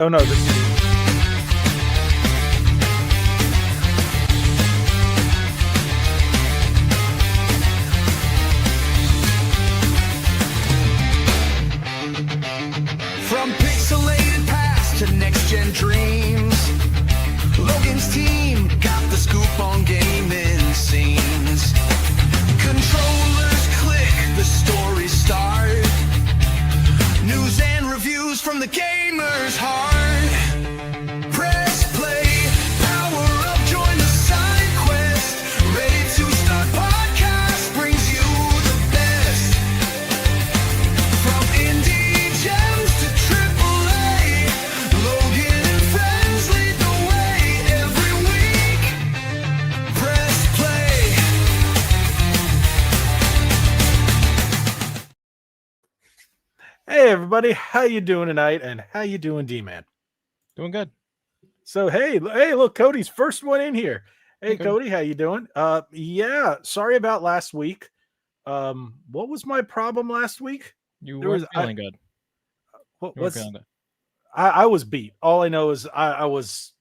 Oh no, From pixelated past to next-gen dreams, Logan's team got the scoop on gaming scenes. Controllers click, the stories start. News and reviews from the gamer's heart. Press play, power up, join the side quest. Ready to Start Podcast brings you the best. From indie gems to AAA, Logan and friends lead the way every week. Press play. hey everybody, how you doing tonight? And how you doing, D-Man? Doing good. So hey, look, Cody's first one in here. Hey, Okay. Cody, how you doing? Yeah, sorry about last week. What was my problem last week? You There weren't was- feeling good. What You weren't was feeling good. I was beat. All I know is I was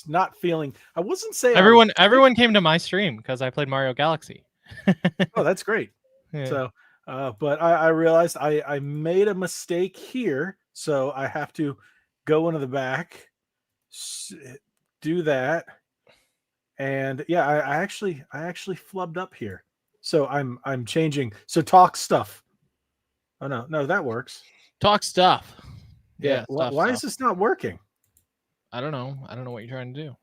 not feeling. I wasn't saying Everyone came to my stream because I played Mario Galaxy. Oh, that's great. Yeah. So, but I realized I made a mistake here, so I have to go into the back, do that, and yeah, I actually flubbed up here. So I'm changing. So talk stuff. Oh no, that works. Talk stuff. Yeah. Why is this not working? I don't know. I don't know what you're trying to do.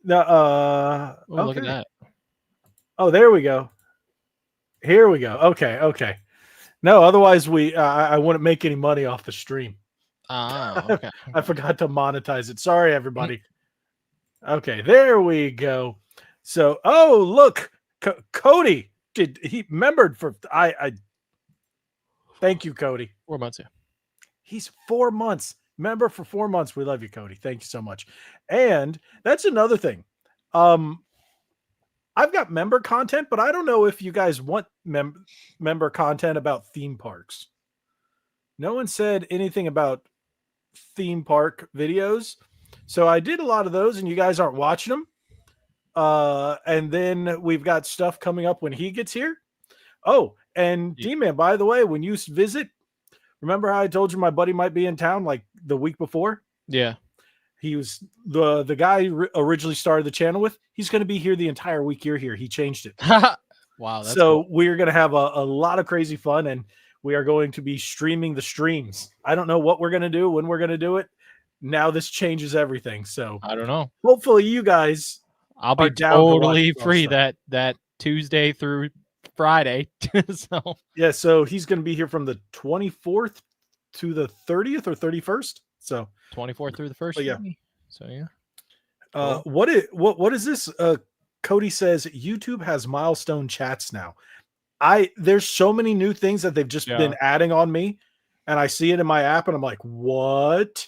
No. Oh, look at Okay. that. Oh, there we go. Here we go. Okay. No, otherwise I wouldn't make any money off the stream. Ah, okay. I forgot to monetize it. Sorry, everybody. Okay, there we go. So, oh look, Cody he remembered for I. Thank you, Cody. 4 months. Yeah. He's 4 months. Member for 4 months. We love you, Cody. Thank you so much. And that's another thing. I've got member content, but I don't know if you guys want member content about theme parks. No one said anything about theme park videos. So I did a lot of those and you guys aren't watching them. And then we've got stuff coming up when he gets here. Oh, and Yeah. D-Man, by the way, when you visit, remember how I told you my buddy might be in town like the week before? Yeah. He was the guy originally started the channel with. He's going to be here the entire week you're here. He changed it. Wow. That's So cool. we're going to have a lot of crazy fun, and we are going to be streaming the streams. I don't know what we're going to do, when we're going to do it. Now this changes everything. So I don't know. hopefully you guys I'll are be down to watch totally fun free stuff. that Tuesday through Friday. So Yeah, so he's going to be here from the 24th to the 30th or 31st. So 24 through the first. Oh, yeah. maybe? So yeah. what is this? Cody says YouTube has milestone chats now. There's so many new things that they've just been adding on me, and I see it in my app and I'm like, what?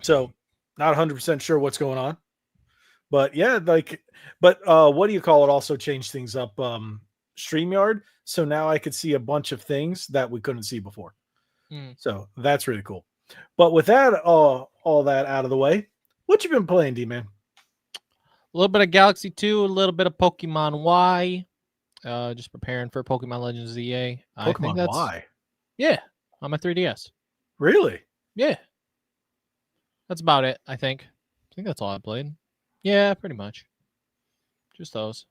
So not 100% sure what's going on. But yeah, what do you call it? Also changed things up. StreamYard. So now I could see a bunch of things that we couldn't see before. So that's really cool. But with that, all that out of the way, what you been playing, D-Man? A little bit of Galaxy 2, a little bit of Pokemon Y. Just preparing for Pokemon Legends ZA. I think Pokemon that's- Y. Yeah, on my 3DS. Really? Yeah. That's about it, I think. I think that's all I played. Yeah, pretty much. Just those.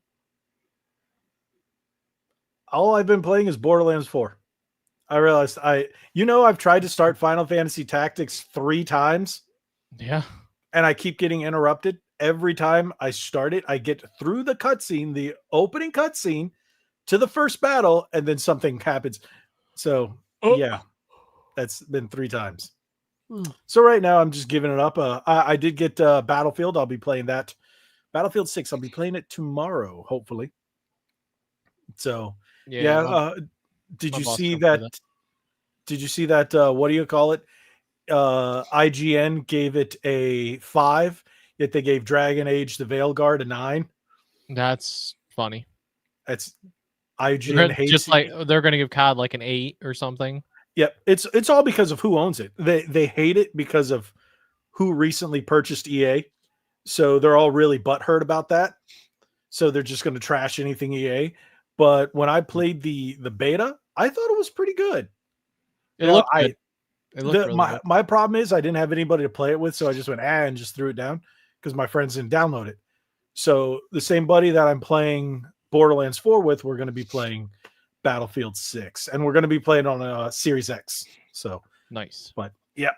All I've been playing is Borderlands 4. I realized I've tried to start Final Fantasy Tactics 3 times Yeah. and I keep getting interrupted. Every time I start it, I get through the cutscene, the opening cutscene to the first battle, and then something happens. So yeah, that's been 3 times. So right now I'm just giving it up. I did get Battlefield. I'll be playing that. Battlefield 6. I'll be playing it tomorrow, hopefully. So yeah. Did you see that? Did you see that? What do you call it? IGN gave it a 5, yet they gave Dragon Age the Veilguard a 9. That's funny. That's IGN hates Just like they're going to give COD like an 8 or something. Yep, it's all because of who owns it. They hate it because of who recently purchased EA, so they're all really butthurt about that. So they're just going to trash anything EA. But when I played the beta, I thought it was pretty good. It looked good. It looked really my good. my problem is I didn't have anybody to play it with, so I just went and just threw it down because my friends didn't download it. So the same buddy that I'm playing Borderlands 4 with, we're going to be playing Battlefield 6, and we're going to be playing on a Series X. So Nice. but yeah.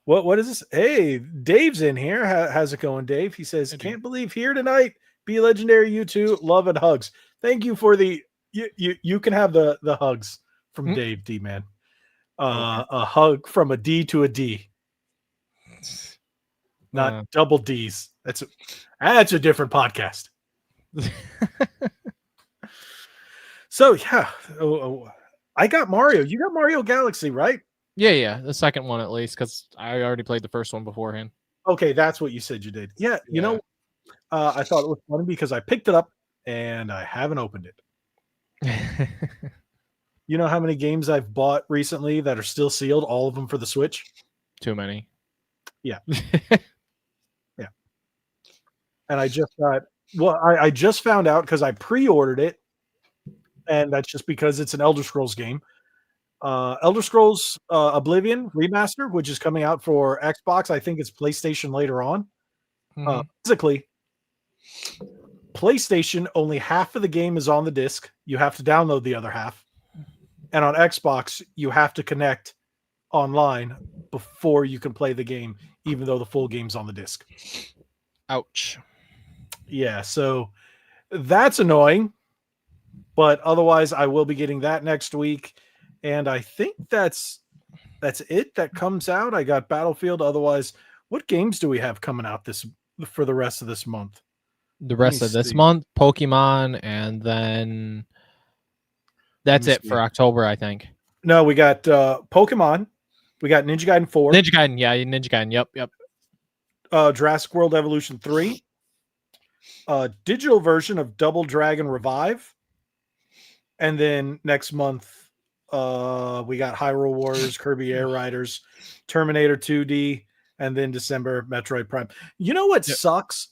What is this? Hey, Dave's in here. How's it going, Dave? He says, "Can't believe here tonight. Be legendary, you two. Love and hugs." Thank you for the you can have the hugs from Dave D man. A hug from a D to a D. Not double D's. That's a different podcast. So yeah, I got Mario. You got Mario Galaxy, right? Yeah, the second one at least, because I already played the first one beforehand. Okay, that's what you said you did. Yeah, you know, I thought it was funny because I picked it up and I haven't opened it. You know how many games I've bought recently that are still sealed? All of them for the Switch. Too many. Yeah. Yeah. And I just got, well, I just found out because I pre-ordered it, and that's just because it's an Elder Scrolls game. Elder Scrolls Oblivion Remaster, which is coming out for Xbox. I think it's PlayStation later on. Physically, PlayStation, only half of the game is on the disc. You have to download the other half. And on Xbox, you have to connect online before you can play the game, even though the full game's on the disc. Ouch. Yeah, so that's annoying. But otherwise, I will be getting that next week. And I think that's it that comes out. I got Battlefield. Otherwise, what games do we have coming out for the rest of this month? The rest of this month, Pokemon, and then that's it for October, I think. No, we got Pokemon. We got Ninja Gaiden 4. Ninja Gaiden, yeah, Ninja Gaiden. Yep. Jurassic World Evolution 3. Digital version of Double Dragon Revive. And then next month, we got Hyrule Warriors, Kirby Air Riders, Terminator 2D, and then December, Metroid Prime. You know what sucks?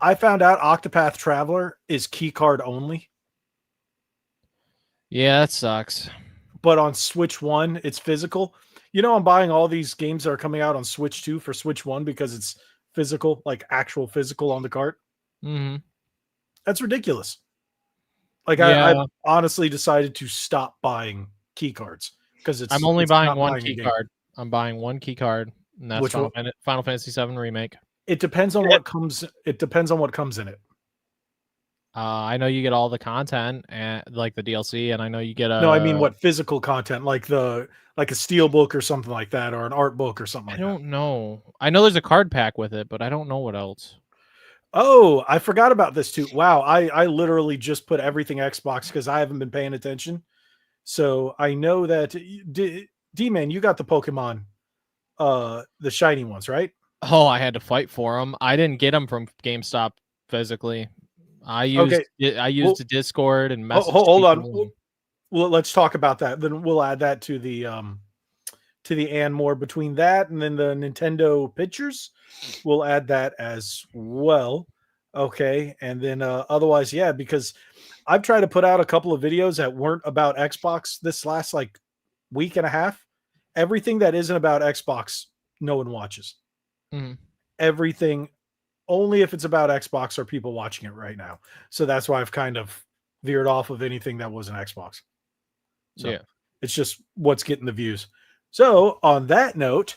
I found out Octopath Traveler is keycard only. Yeah, that sucks. But on Switch 1, it's physical. You know, I'm buying all these games that are coming out on Switch 2 for Switch 1 because it's physical, like actual physical on the cart. Mm-hmm. That's ridiculous. Like, yeah. I honestly decided to stop buying key cards because I'm only buying one key card. I'm buying one key card, and that's Final Fantasy VII Remake. It depends on what comes. It depends on what comes in it. I know you get all the content and like the DLC, and I know you get a. No, I mean what physical content, like a steel book or something like that, or an art book or something like that. I don't know. I know there's a card pack with it, but I don't know what else. Oh, I forgot about this too. Wow, I literally just put everything Xbox because I haven't been paying attention. So I know that D-Man, you got the Pokemon, the shiny ones, right? Oh, I had to fight for them. I didn't get them from GameStop physically. I used Discord and message. Hold on. Well, let's talk about that. Then we'll add that to the and more between that and then the Nintendo pictures. We'll add that as well. Okay. And then otherwise, yeah, because I've tried to put out a couple of videos that weren't about Xbox this last like week and a half. Everything that isn't about Xbox, no one watches. Mm-hmm. Everything, only if it's about Xbox are people watching it right now. So that's why I've kind of veered off of anything that wasn't Xbox. So yeah, it's just what's getting the views. So on that note,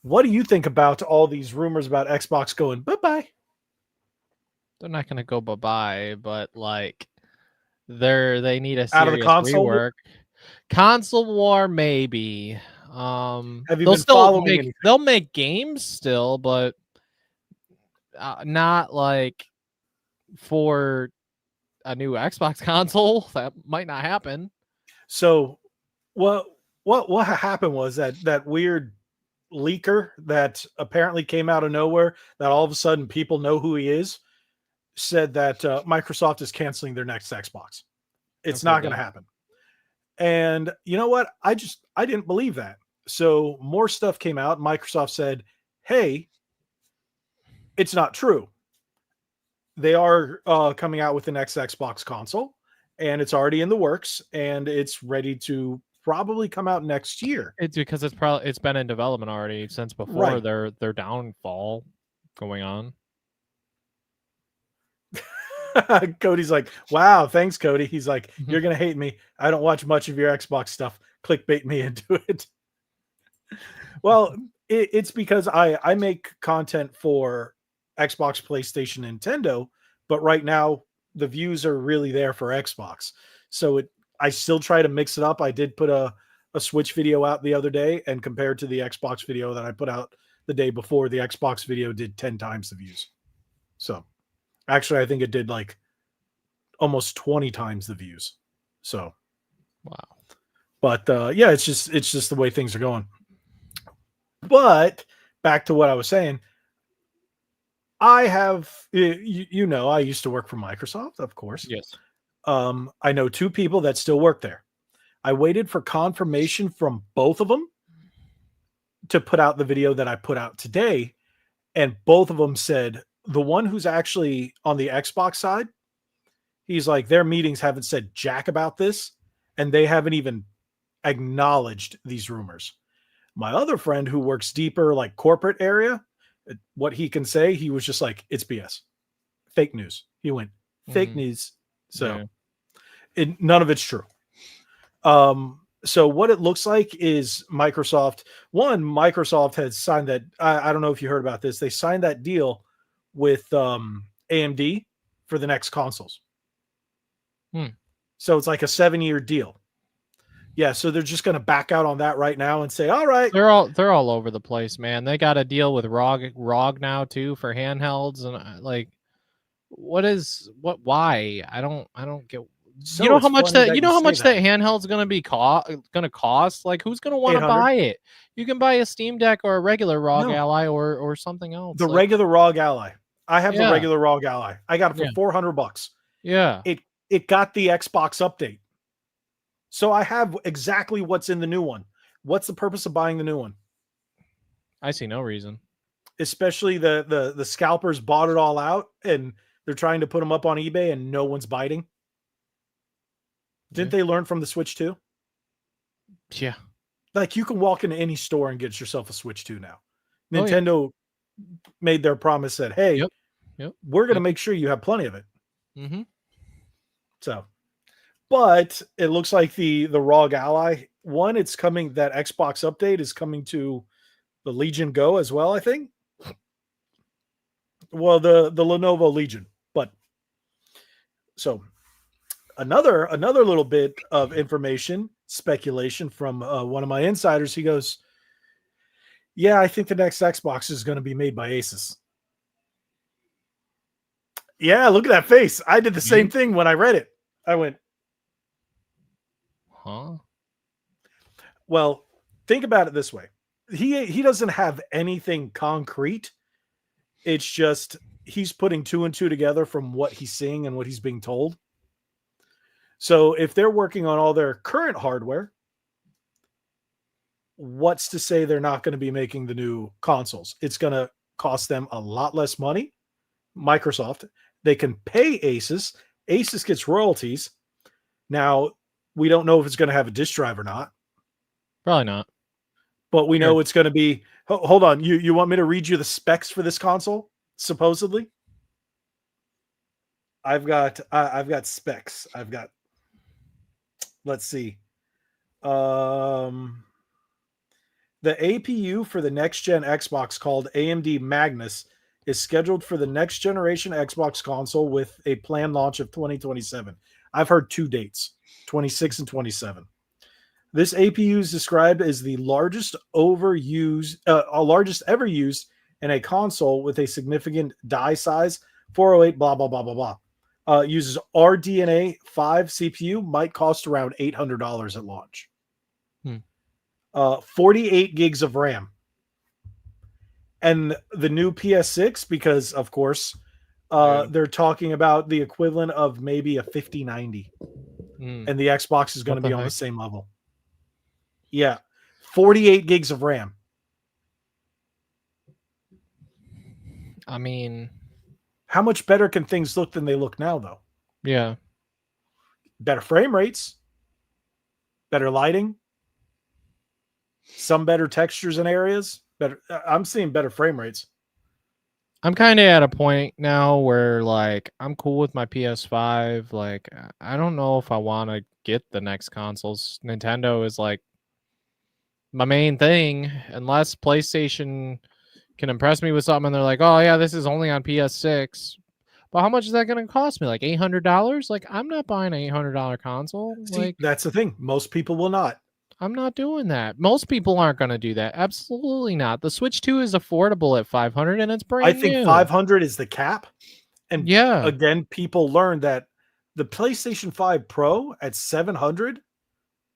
what do you think about all these rumors about Xbox going bye-bye? They're not going to go bye-bye, but like they need a serious out of the console rework. Console war, maybe. Have you been following anything? They'll make games still, but not like for a new Xbox console. That might not happen. So what happened was that weird leaker that apparently came out of nowhere that all of a sudden people know who he is said that Microsoft is canceling their next Xbox. It's not going to happen. And you know what? I didn't believe that. So more stuff came out. Microsoft said, hey, it's not true. They are coming out with the next Xbox console, and it's already in the works, and it's ready to probably come out next year. It's because it's been in development already since before their downfall going on. Cody's like, wow, thanks, Cody. He's like, you're gonna hate me. I don't watch much of your Xbox stuff. Clickbait me into it. Well, it's because I make content for Xbox, PlayStation, Nintendo, but right now the views are really there for Xbox. So I still try to mix it up. I did put a Switch video out the other day, and compared to the Xbox video that I put out the day before, the Xbox video did 10 times the views. So actually, I think it did like almost 20 times the views. So wow. But yeah, it's just the way things are going. But back to what I was saying, I have, you know, I used to work for Microsoft, of course. Yes. I know two people that still work there. I waited for confirmation from both of them to put out the video that I put out today. And both of them said, the one who's actually on the Xbox side, he's like, their meetings haven't said jack about this, and they haven't even acknowledged these rumors. My other friend who works deeper, like corporate area, what he can say, he was just like, it's BS. Fake news. He went, fake news. So none of it's true. So what it looks like is Microsoft has signed that. I don't know if you heard about this. They signed that deal with AMD for the next consoles. So it's like a 7-year deal. Yeah, so they're just going to back out on that right now and say, all right. They're all over the place, man. They got a deal with ROG now too for handhelds, and like, why? I don't get. So you know how much that handheld's going to be going to cost? Like, who's going to want to buy it? You can buy a Steam Deck or a regular ROG Ally or something else. The regular ROG Ally. I have the regular ROG Ally. I got it for $400. Yeah. It got the Xbox update. So I have exactly what's in the new one. What's the purpose of buying the new one? I see no reason. Especially the scalpers bought it all out, and they're trying to put them up on eBay, and no one's biting. Didn't they learn from the Switch 2? Yeah. Like, you can walk into any store and get yourself a Switch 2 now. Nintendo made their promise, said, hey, we're going to make sure you have plenty of it. So, but it looks like the ROG Ally one, it's coming, that Xbox update is coming to the Legion Go as well, I think. Well, the Lenovo Legion, but so another little bit of information, speculation from one of my insiders. He goes, yeah, I think the next Xbox is going to be made by Asus. Yeah, look at that face. I did the same thing when I read it. I went, huh? Well, think about it this way. He doesn't have anything concrete. It's just he's putting two and two together from what he's seeing and what he's being told. So if they're working on all their current hardware, what's to say they're not going to be making the new consoles? It's going to cost them a lot less money. Microsoft, they can pay Asus. Asus gets royalties. Now, we don't know if it's going to have a disk drive or not. Probably not. But we know it's going to be... Hold on. You want me to read you the specs for this console? Supposedly? I've got specs. Let's see. The APU for the next-gen Xbox, called AMD Magnus, is scheduled for the next-generation Xbox console with a planned launch of 2027. I've heard two dates, 26 and 27. This APU is described as the largest ever used in a console with a significant die size, 408, blah, blah, blah, blah, blah. Uses RDNA 5 CPU, might cost around $800 at launch. 48 gigs of RAM. And the new PS6, because, of course, they're talking about the equivalent of maybe a 5090. and the Xbox is going to be on the same level. Yeah. 48 gigs of RAM. I mean, how much better can things look than they look now, though? Yeah. Better frame rates, better lighting, some better textures in areas. Better. I'm seeing better frame rates. I'm kind of at a point now where, like, I'm cool with my PS5. Like, I don't know if I want to get the next consoles. Nintendo is, like, my main thing. Unless PlayStation can impress me with something and they're like, oh, yeah, this is only on PS6. But how much is that going to cost me? Like $800? Like, I'm not buying an $800 console. See, like, that's the thing. Most people will not. I'm not doing that. Most people aren't going to do that. Absolutely not. The Switch 2 is affordable at $500 and it's brand new. I think 500 is the cap. And yeah, again, people learned that the PlayStation 5 Pro at 700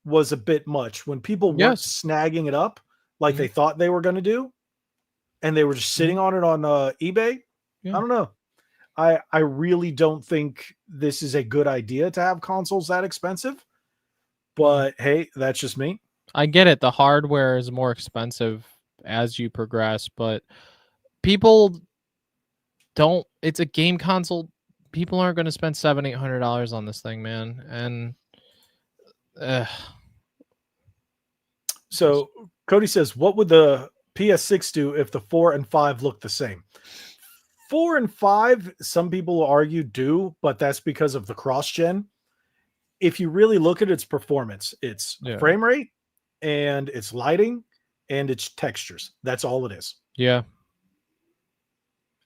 was a bit much when people weren't snagging it up like they thought they were going to do. And they were just sitting on it on eBay. I don't know. I really don't think this is a good idea to have consoles that expensive. But hey, that's just me. I get it. The hardware is more expensive as you progress, but people don't. It's a game console. People aren't going to spend $700-800 on this thing, man. And so Cody says, "What would the PS6 do if the 4 and 5 look the same?" 4 and 5, some people will argue do, but that's because of the cross-gen. If you really look at its performance, it's frame rate and its lighting and its textures. That's all it is. Yeah.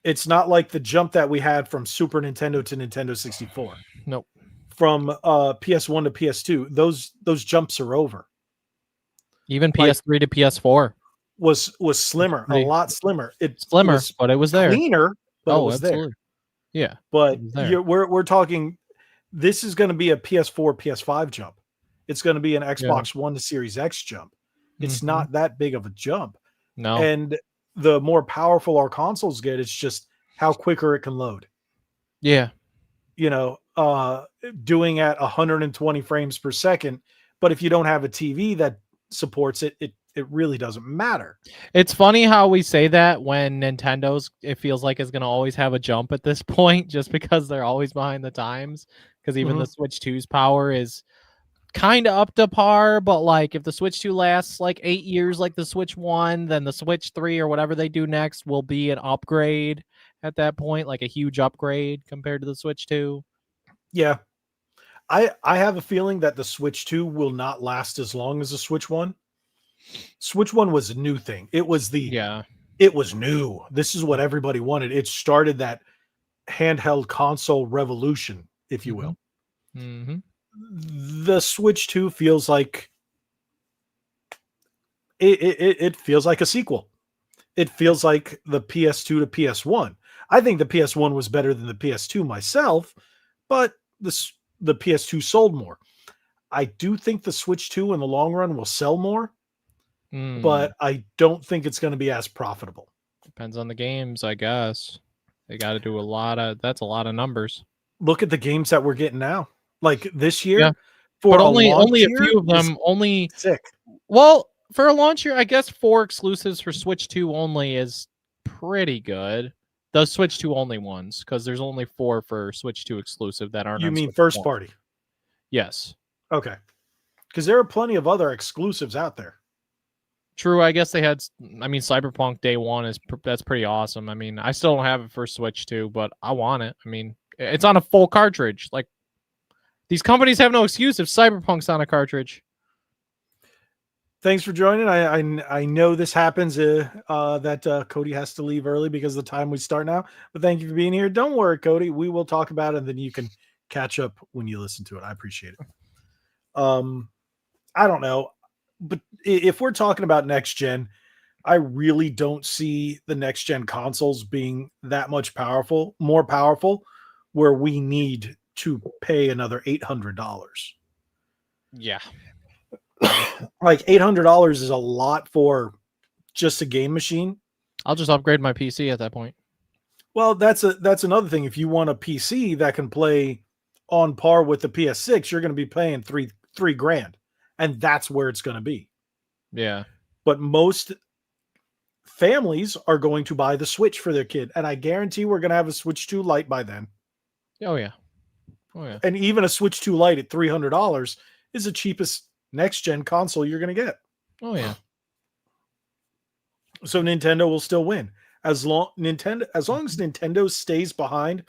It's not like the jump that we had from Super Nintendo to Nintendo 64. Nope. From PS1 to PS2, those jumps are over. Even PS3 to PS4 was slimmer, a lot slimmer. It's slimmer, but it was there. Cleaner, but it was absolutely. There. Yeah. But we're talking. This is going to be a PS4, PS5 jump. It's going to be an Xbox One to Series X jump. It's not that big of a jump. No. And the more powerful our consoles get, it's just how quicker it can load. Yeah. You know, doing at 120 frames per second. But if you don't have a TV that supports it, it really doesn't matter. It's funny how we say that when it feels like is going to always have a jump at this point, just because they're always behind the times. Because even the Switch 2's power is kind of up to par, but like if the Switch 2 lasts like 8 years like the Switch 1, then the Switch 3 or whatever they do next will be an upgrade at that point, like a huge upgrade compared to the Switch 2. Yeah. I have a feeling that the Switch 2 will not last as long as the Switch 1. Switch 1 was a new thing. It was it was new. This is what everybody wanted. It started that handheld console revolution, if you will. The Switch 2 feels like it feels like a sequel. It feels like the PS2 to PS1. I think the PS1 was better than the PS2 myself, but the PS2 sold more. I do think the Switch 2 in the long run will sell more, but I don't think it's going to be as profitable. Depends on the games, I guess. They got to do that's a lot of numbers. Look at the games that we're getting now. Like this year, but only a few of them. Only sick. Well, for a launch year, I guess 4 exclusives for Switch 2 only is pretty good. The Switch 2 only ones, because there's only 4 for Switch 2 exclusive that aren't. You mean first party? Yes. Okay. Because there are plenty of other exclusives out there. True, I guess they had. I mean, Cyberpunk Day 1 that's pretty awesome. I mean, I still don't have it for Switch 2, but I want it. I mean, it's on a full cartridge. Like, these companies have no excuse if Cyberpunk's on a cartridge. Thanks for joining. I know this happens that Cody has to leave early because of the time we start now. But thank you for being here. Don't worry, Cody. We will talk about it, and then you can catch up when you listen to it. I appreciate it. I don't know. But if we're talking about next gen, I really don't see the next gen consoles being that much more powerful, where we need to pay another $800. Yeah. Like $800 is a lot for just a game machine. I'll just upgrade my PC at that point. Well, that's another thing. If you want a PC that can play on par with the PS6, you're going to be paying three grand, and that's where it's going to be. Yeah. But most families are going to buy the Switch for their kid, and I guarantee we're going to have a Switch 2 Lite by then. Oh yeah. Oh yeah. And even a Switch 2 Lite at $300 is the cheapest next gen console you're going to get. Oh yeah. So Nintendo will still win as long as Nintendo stays behind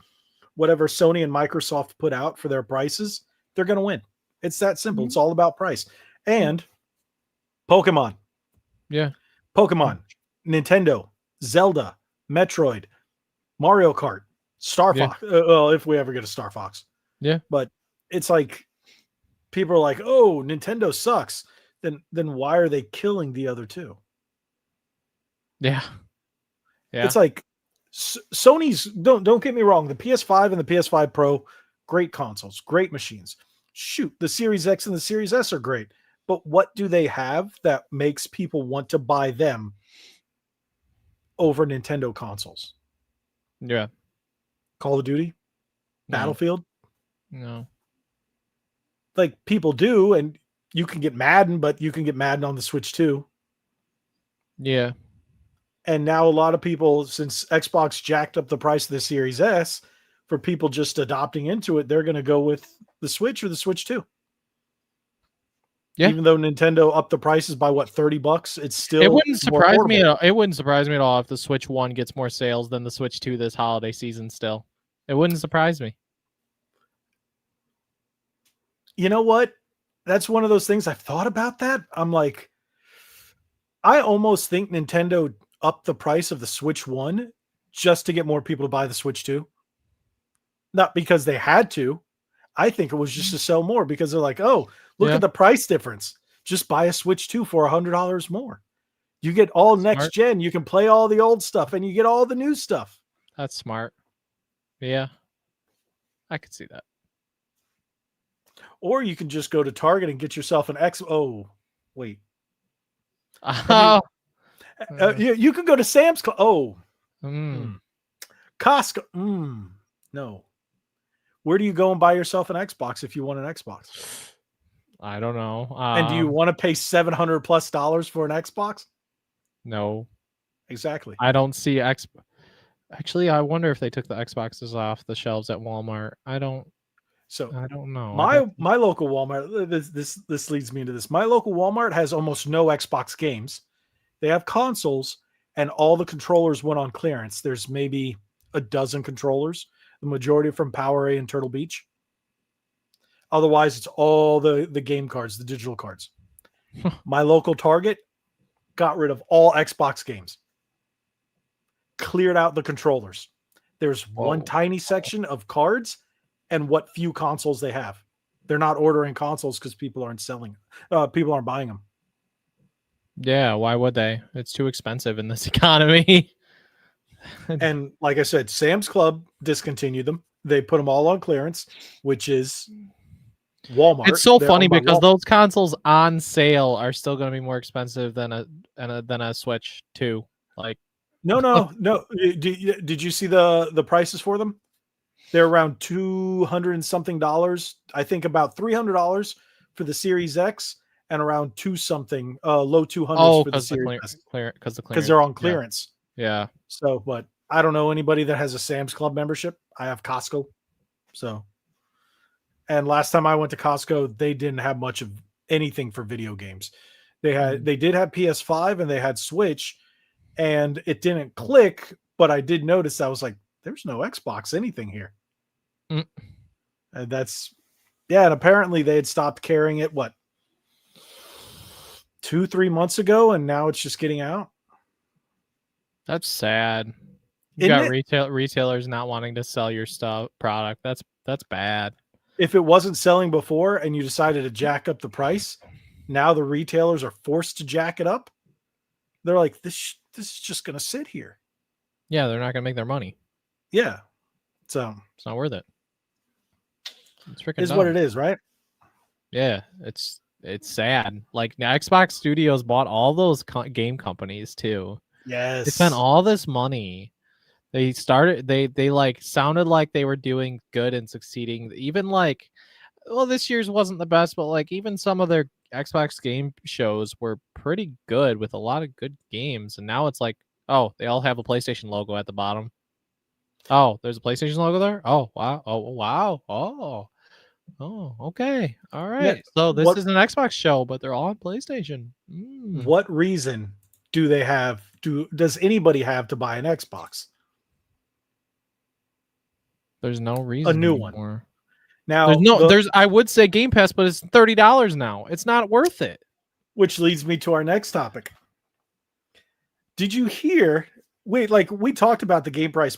whatever Sony and Microsoft put out for their prices. They're going to win. It's that simple. It's all about price. And Pokemon. Yeah. Pokemon, Nintendo, Zelda, Metroid, Mario Kart, Star Fox. Well, if we ever get a Star Fox. Yeah. But it's like people are like, "Oh, Nintendo sucks." Then why are they killing the other two? Yeah. Yeah. It's like Sony's, don't get me wrong, the PS5 and the PS5 Pro, great consoles, great machines. Shoot, the Series X and the Series S are great. But what do they have that makes people want to buy them over Nintendo consoles? Yeah. Call of Duty? No. Battlefield? No. Like, people do, and you can get Madden, but you can get Madden on the Switch too. Yeah. And now a lot of people, since Xbox jacked up the price of the Series S, for people just adopting into it, they're going to go with the Switch or the Switch 2. Yeah. Even though Nintendo upped the prices by what, $30, it's still It wouldn't more surprise me. affordable. It wouldn't surprise me at all if the Switch 1 gets more sales than the Switch 2 this holiday season. Still, it wouldn't surprise me. You know what? That's one of those things I've thought about that. I'm like, I almost think Nintendo upped the price of the Switch 1 just to get more people to buy the Switch 2. Not because they had to. I think it was just to sell more because they're like, oh, look at the price difference. Just buy a Switch 2 for $100 more. You get all next gen. You can play all the old stuff and you get all the new stuff. That's smart. Yeah. I could see that. Or you can just go to Target and get yourself an X. Oh, wait. You can go to Sam's Club. Oh. Costco. No. Where do you go and buy yourself an Xbox if you want an Xbox? I don't know. And do you want to pay $700+ for an Xbox? No. Exactly. I don't see Actually, I wonder if they took the Xboxes off the shelves at Walmart. I don't know. My local Walmart, this leads me into this. My local Walmart has almost no Xbox games. They have consoles, and all the controllers went on clearance. There's maybe a dozen controllers, the majority from PowerA and Turtle Beach. Otherwise, it's all the game cards, the digital cards. My local Target got rid of all Xbox games. Cleared out the controllers. There's one tiny section of cards and what few consoles they have. They're not ordering consoles because people aren't selling. People aren't buying them. Yeah, why would they? It's too expensive in this economy. And like I said, Sam's Club discontinued them. They put them all on clearance, which is Walmart. It's so funny because those consoles on sale are still going to be more expensive than a Switch 2. Like, no. Did you see the prices for them? They're around $200 and something. I think about $300 for the Series X and around low 200s for the Series S. Because they're on clearance. Yeah. So, but I don't know anybody that has a Sam's Club membership. I have Costco. So, and last time I went to Costco, they didn't have much of anything for video games. They did have PS5 and they had Switch, and it didn't click, but I did notice I was like, there's no Xbox anything here. And and apparently they had stopped carrying it 2-3 months ago, and now it's just getting out. That's sad. You got retailers not wanting to sell your product. That's bad. If it wasn't selling before and you decided to jack up the price, now the retailers are forced to jack it up. They're like, this is just going to sit here. Yeah, they're not going to make their money. Yeah. So it's not worth it. It's freaking dumb. What it is, right? Yeah, it's sad. Like, Xbox Studios bought all those game companies too. Yes. They spent all this money They started. They like sounded like they were doing good and succeeding. Even like, well, this year's wasn't the best, but like even some of their Xbox game shows were pretty good with a lot of good games. And now it's like, oh, they all have a PlayStation logo at the bottom. Oh, there's a PlayStation logo there. Oh wow. Oh wow. Oh, okay. All right. Now, So this what is an Xbox show, but they're all on PlayStation. what reason do they have? Does anybody have to buy an Xbox? There's no reason new anymore. one. Now, I would say Game Pass, but it's $30 now. It's not worth it. Which leads me to our next topic. Did you hear? Wait, like we talked about the Game Pass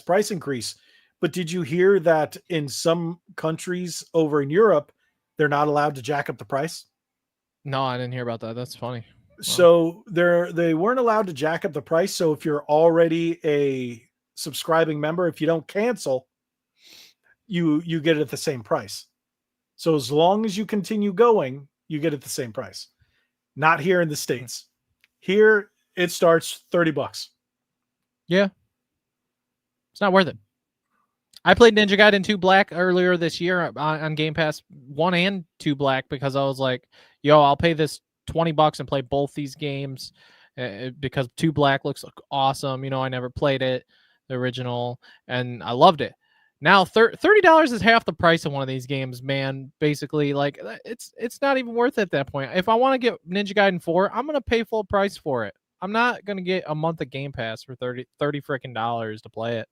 price increase, but did you hear that in some countries over in Europe, they're not allowed to jack up the price? No, I didn't hear about that. That's funny. So they weren't allowed to jack up the price. So if you're already a subscribing member, if you don't cancel, you get it at the same price. So as long as you continue going, you get it the same price. Not here in the States. Here it starts $30. Yeah. It's not worth it. I played Ninja Gaiden 2 Black earlier this year on Game Pass 1 and 2 Black because I was like, yo, I'll pay this $20 and play both these games because 2 Black looks awesome. You know, I never played it, the original, and I loved it. Now $30 is half the price of one of these games, man. Basically, like it's not even worth it at that point. If I want to get Ninja Gaiden 4, I'm gonna pay full price for it. I'm not gonna get a month of Game Pass for $30 freaking dollars to play it.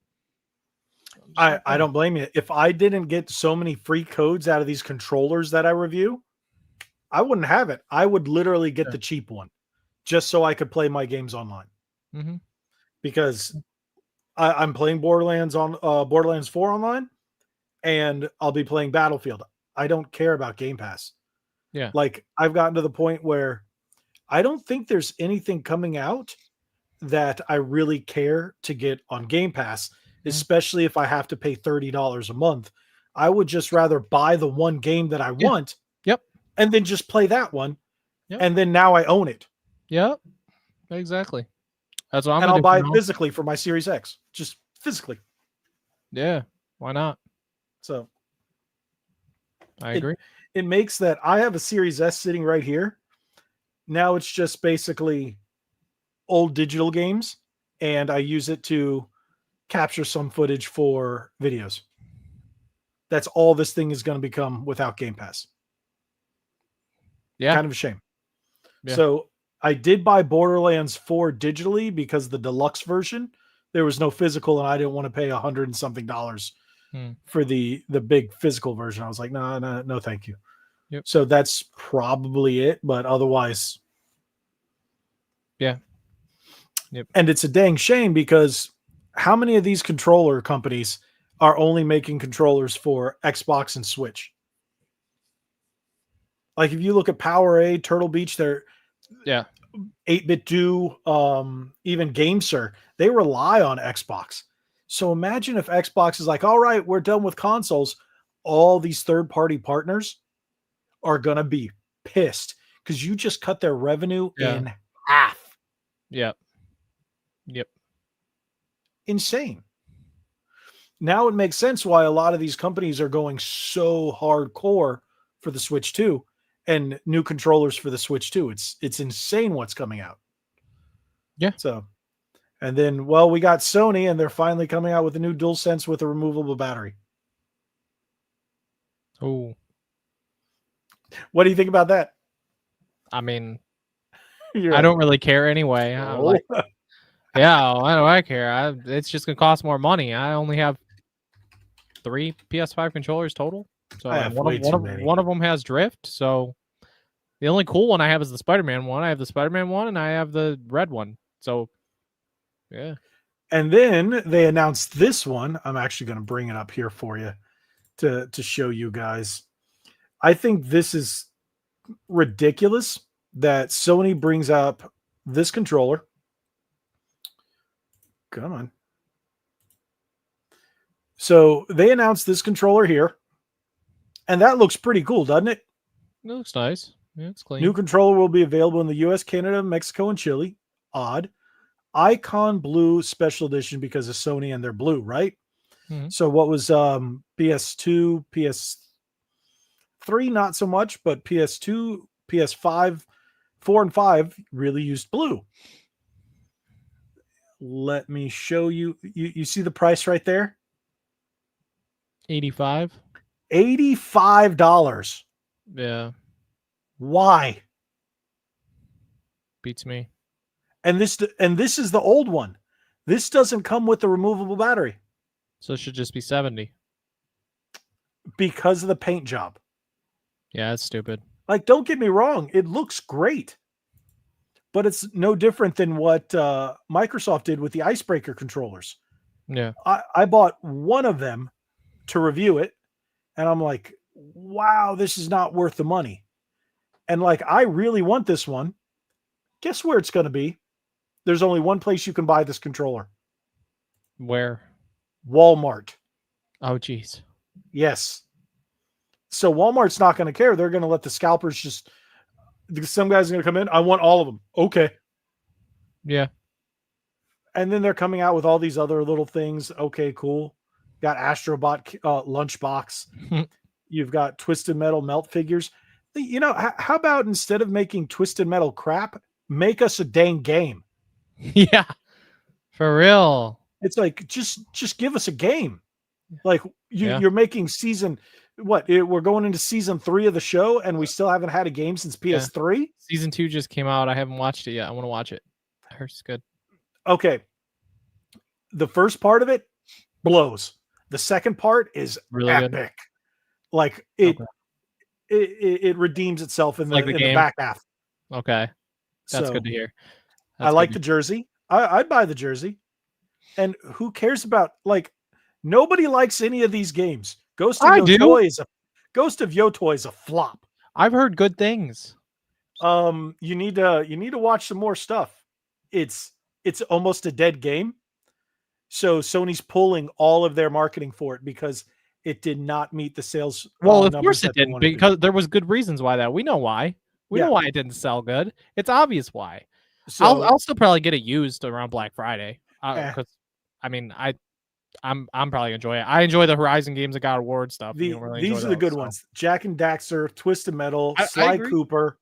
I don't blame you. If I didn't get so many free codes out of these controllers that I review, I wouldn't have it. I would literally get the cheap one just so I could play my games online. Mm-hmm. Because I'm playing Borderlands 4 online, and I'll be playing Battlefield. I don't care about Game Pass. Yeah. Like I've gotten to the point where I don't think there's anything coming out that I really care to get on Game Pass, especially if I have to pay $30 a month. I would just rather buy the one game that I want. Yep. And then just play that one. Yep. And then now I own it. Yep. Exactly. That's what I'm and gonna I'll do buy it now. physically for my Series X. Just physically. Yeah. Why not? So I agree. It makes that I have a Series S sitting right here. Now it's just basically old digital games, and I use it to capture some footage for videos. That's all this thing is going to become without Game Pass. Yeah. Kind of a shame. Yeah. So I did buy Borderlands 4 digitally because the deluxe version, there was no physical, and I didn't want to pay $100 and something for the big physical version. I was like, no, thank you. Yep. So that's probably it, but otherwise. Yeah. Yep. And it's a dang shame because how many of these controller companies are only making controllers for Xbox and Switch? Like if you look at Powerade, Turtle Beach, they're 8-Bit Do, even GameSir, they rely on Xbox. So imagine if Xbox is like, all right, we're done with consoles. All these third-party partners are going to be pissed because you just cut their revenue in half. Yep. Insane. Now it makes sense why a lot of these companies are going so hardcore for the Switch 2 and new controllers for the Switch 2. It's insane what's coming out. Yeah. So, and then, well, we got Sony, and they're finally coming out with a new DualSense with a removable battery. Oh. What do you think about that? I mean, I don't really care anyway. Why do I care? It's just gonna cost more money. I only have 3 PS5 controllers total. So I have one of them has drift. So the only cool one I have is the Spider-Man one. I have the Spider-Man one, and I have the red one. So yeah. And then they announced this one. I'm actually going to bring it up here for you to show you guys. I think this is ridiculous that Sony brings up this controller. Come on. So they announced this controller here, and that looks pretty cool, doesn't it? It looks nice. Yeah, it's clean. New controller will be available in the US, Canada, Mexico, and Chile. Odd. Icon Blue Special Edition because of Sony and their blue, right? Mhm. So what was PS2, PS3, not so much, but PS2, PS5, 4 and 5 really used blue. Let me show you. You see the price right there? 85. $85. Yeah, Why? beats me. And this is the old one. This doesn't come with the removable battery So it should just be 70. because of the paint job. Yeah, that's stupid. Like, don't get me wrong, it looks great, but it's no different than what Microsoft did with the Icebreaker controllers. Yeah. I bought one of them to review it, and I'm like, wow, this is not worth the money. And like, I really want this one. Guess where it's going to be? There's only one place you can buy this controller. Where? Walmart. Oh, geez. Yes. So Walmart's not going to care. They're going to let the scalpers just. Some guys are going to come in. I want all of them. Okay. Yeah. And then they're coming out with all these other little things. Okay, cool. Got Astrobot lunchbox. You've got Twisted Metal melt figures. You know, how about instead of making Twisted Metal crap, make us a dang game? Yeah. For real. It's like just give us a game. Like Yeah. you're making season what? We're going into season 3 of the show, and we still haven't had a game since PS3. Season 2 just came out. I haven't watched it yet. I want to watch it. I heard it's good. Okay. The first part of it blows. The second part is Really epic. good. Like it redeems itself in, Like the in the game? back half. Okay. That's So, good to hear. I like the jersey. I'd buy the jersey. And who cares about, like, nobody likes any of these games. Ghost of Yotoy is a flop. I've heard good things. You need to watch some more stuff. It's almost a dead game. So Sony's pulling all of their marketing for it because it did not meet the sales. Well, of numbers course it that they didn't, wanted to. because there was good reasons why that. We know why. We know why it didn't sell good. It's obvious why. So I'll still probably get it used around Black Friday. Eh. Because I mean, I'm probably gonna enjoy it. I enjoy the Horizon games that got award stuff. these are the good ones. Jack and Daxter, Twisted Metal, I Sly agree. Cooper,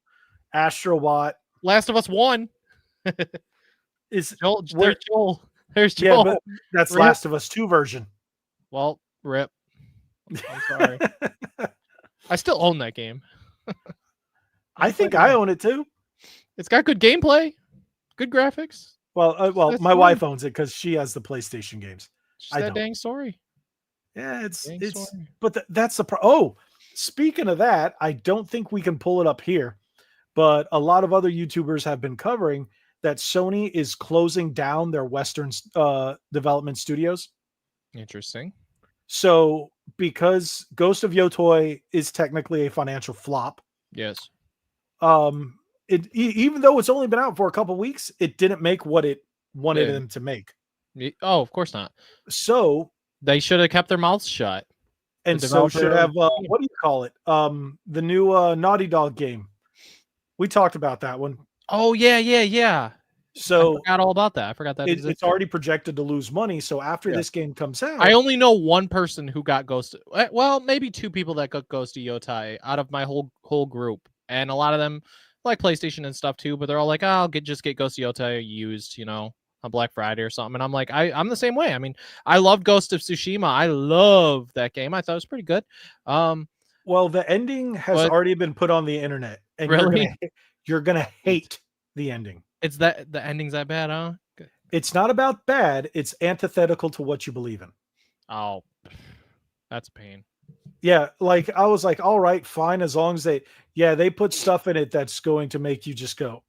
Astrobot. Last of Us 1. Is Joel, where- there's Joel. There's yeah, Joel. but that's Rip. Last of Us 2 version. Well, rip. I'm sorry. I still own that game. I think I own it too. It's got good gameplay, good graphics. Well, That's my fine. wife owns it because she has the PlayStation games. Just I that don't. dang story. Yeah, Dang it's. story. But that's the oh. Speaking of that, I don't think we can pull it up here, but a lot of other YouTubers have been covering that Sony is closing down their Western development studios. Interesting. So because Ghost of Yotoy is technically a financial flop, Yes. even though it's only been out for a couple weeks, it didn't make what it wanted Yeah. them to make. Oh, of course not. So They should have kept their mouths shut. and The so should developer- have what do you call it? The new Naughty Dog game. We talked about that one. Oh yeah. I So forgot all about that. I forgot that it's existed. already projected to lose money. So after Yeah. this game comes out, I only know one person who got Ghost. Well, maybe two people that got Ghost of Yotai out of my whole group, and a lot of them like PlayStation and stuff too. But they're all like, "Oh, I'll just get Ghost of Yotai used, on Black Friday or something." And I'm like, I'm the same way. I mean, I love Ghost of Tsushima. I love that game. I thought it was pretty good. well, the ending has But- already been put on the internet, and Really? you're gonna hate the ending. It's that the ending's that bad, huh? It's not about bad. It's antithetical to what you believe in. Oh, that's a pain. Yeah, like I was like, all right, fine, as long as they put stuff in it that's going to make you just go.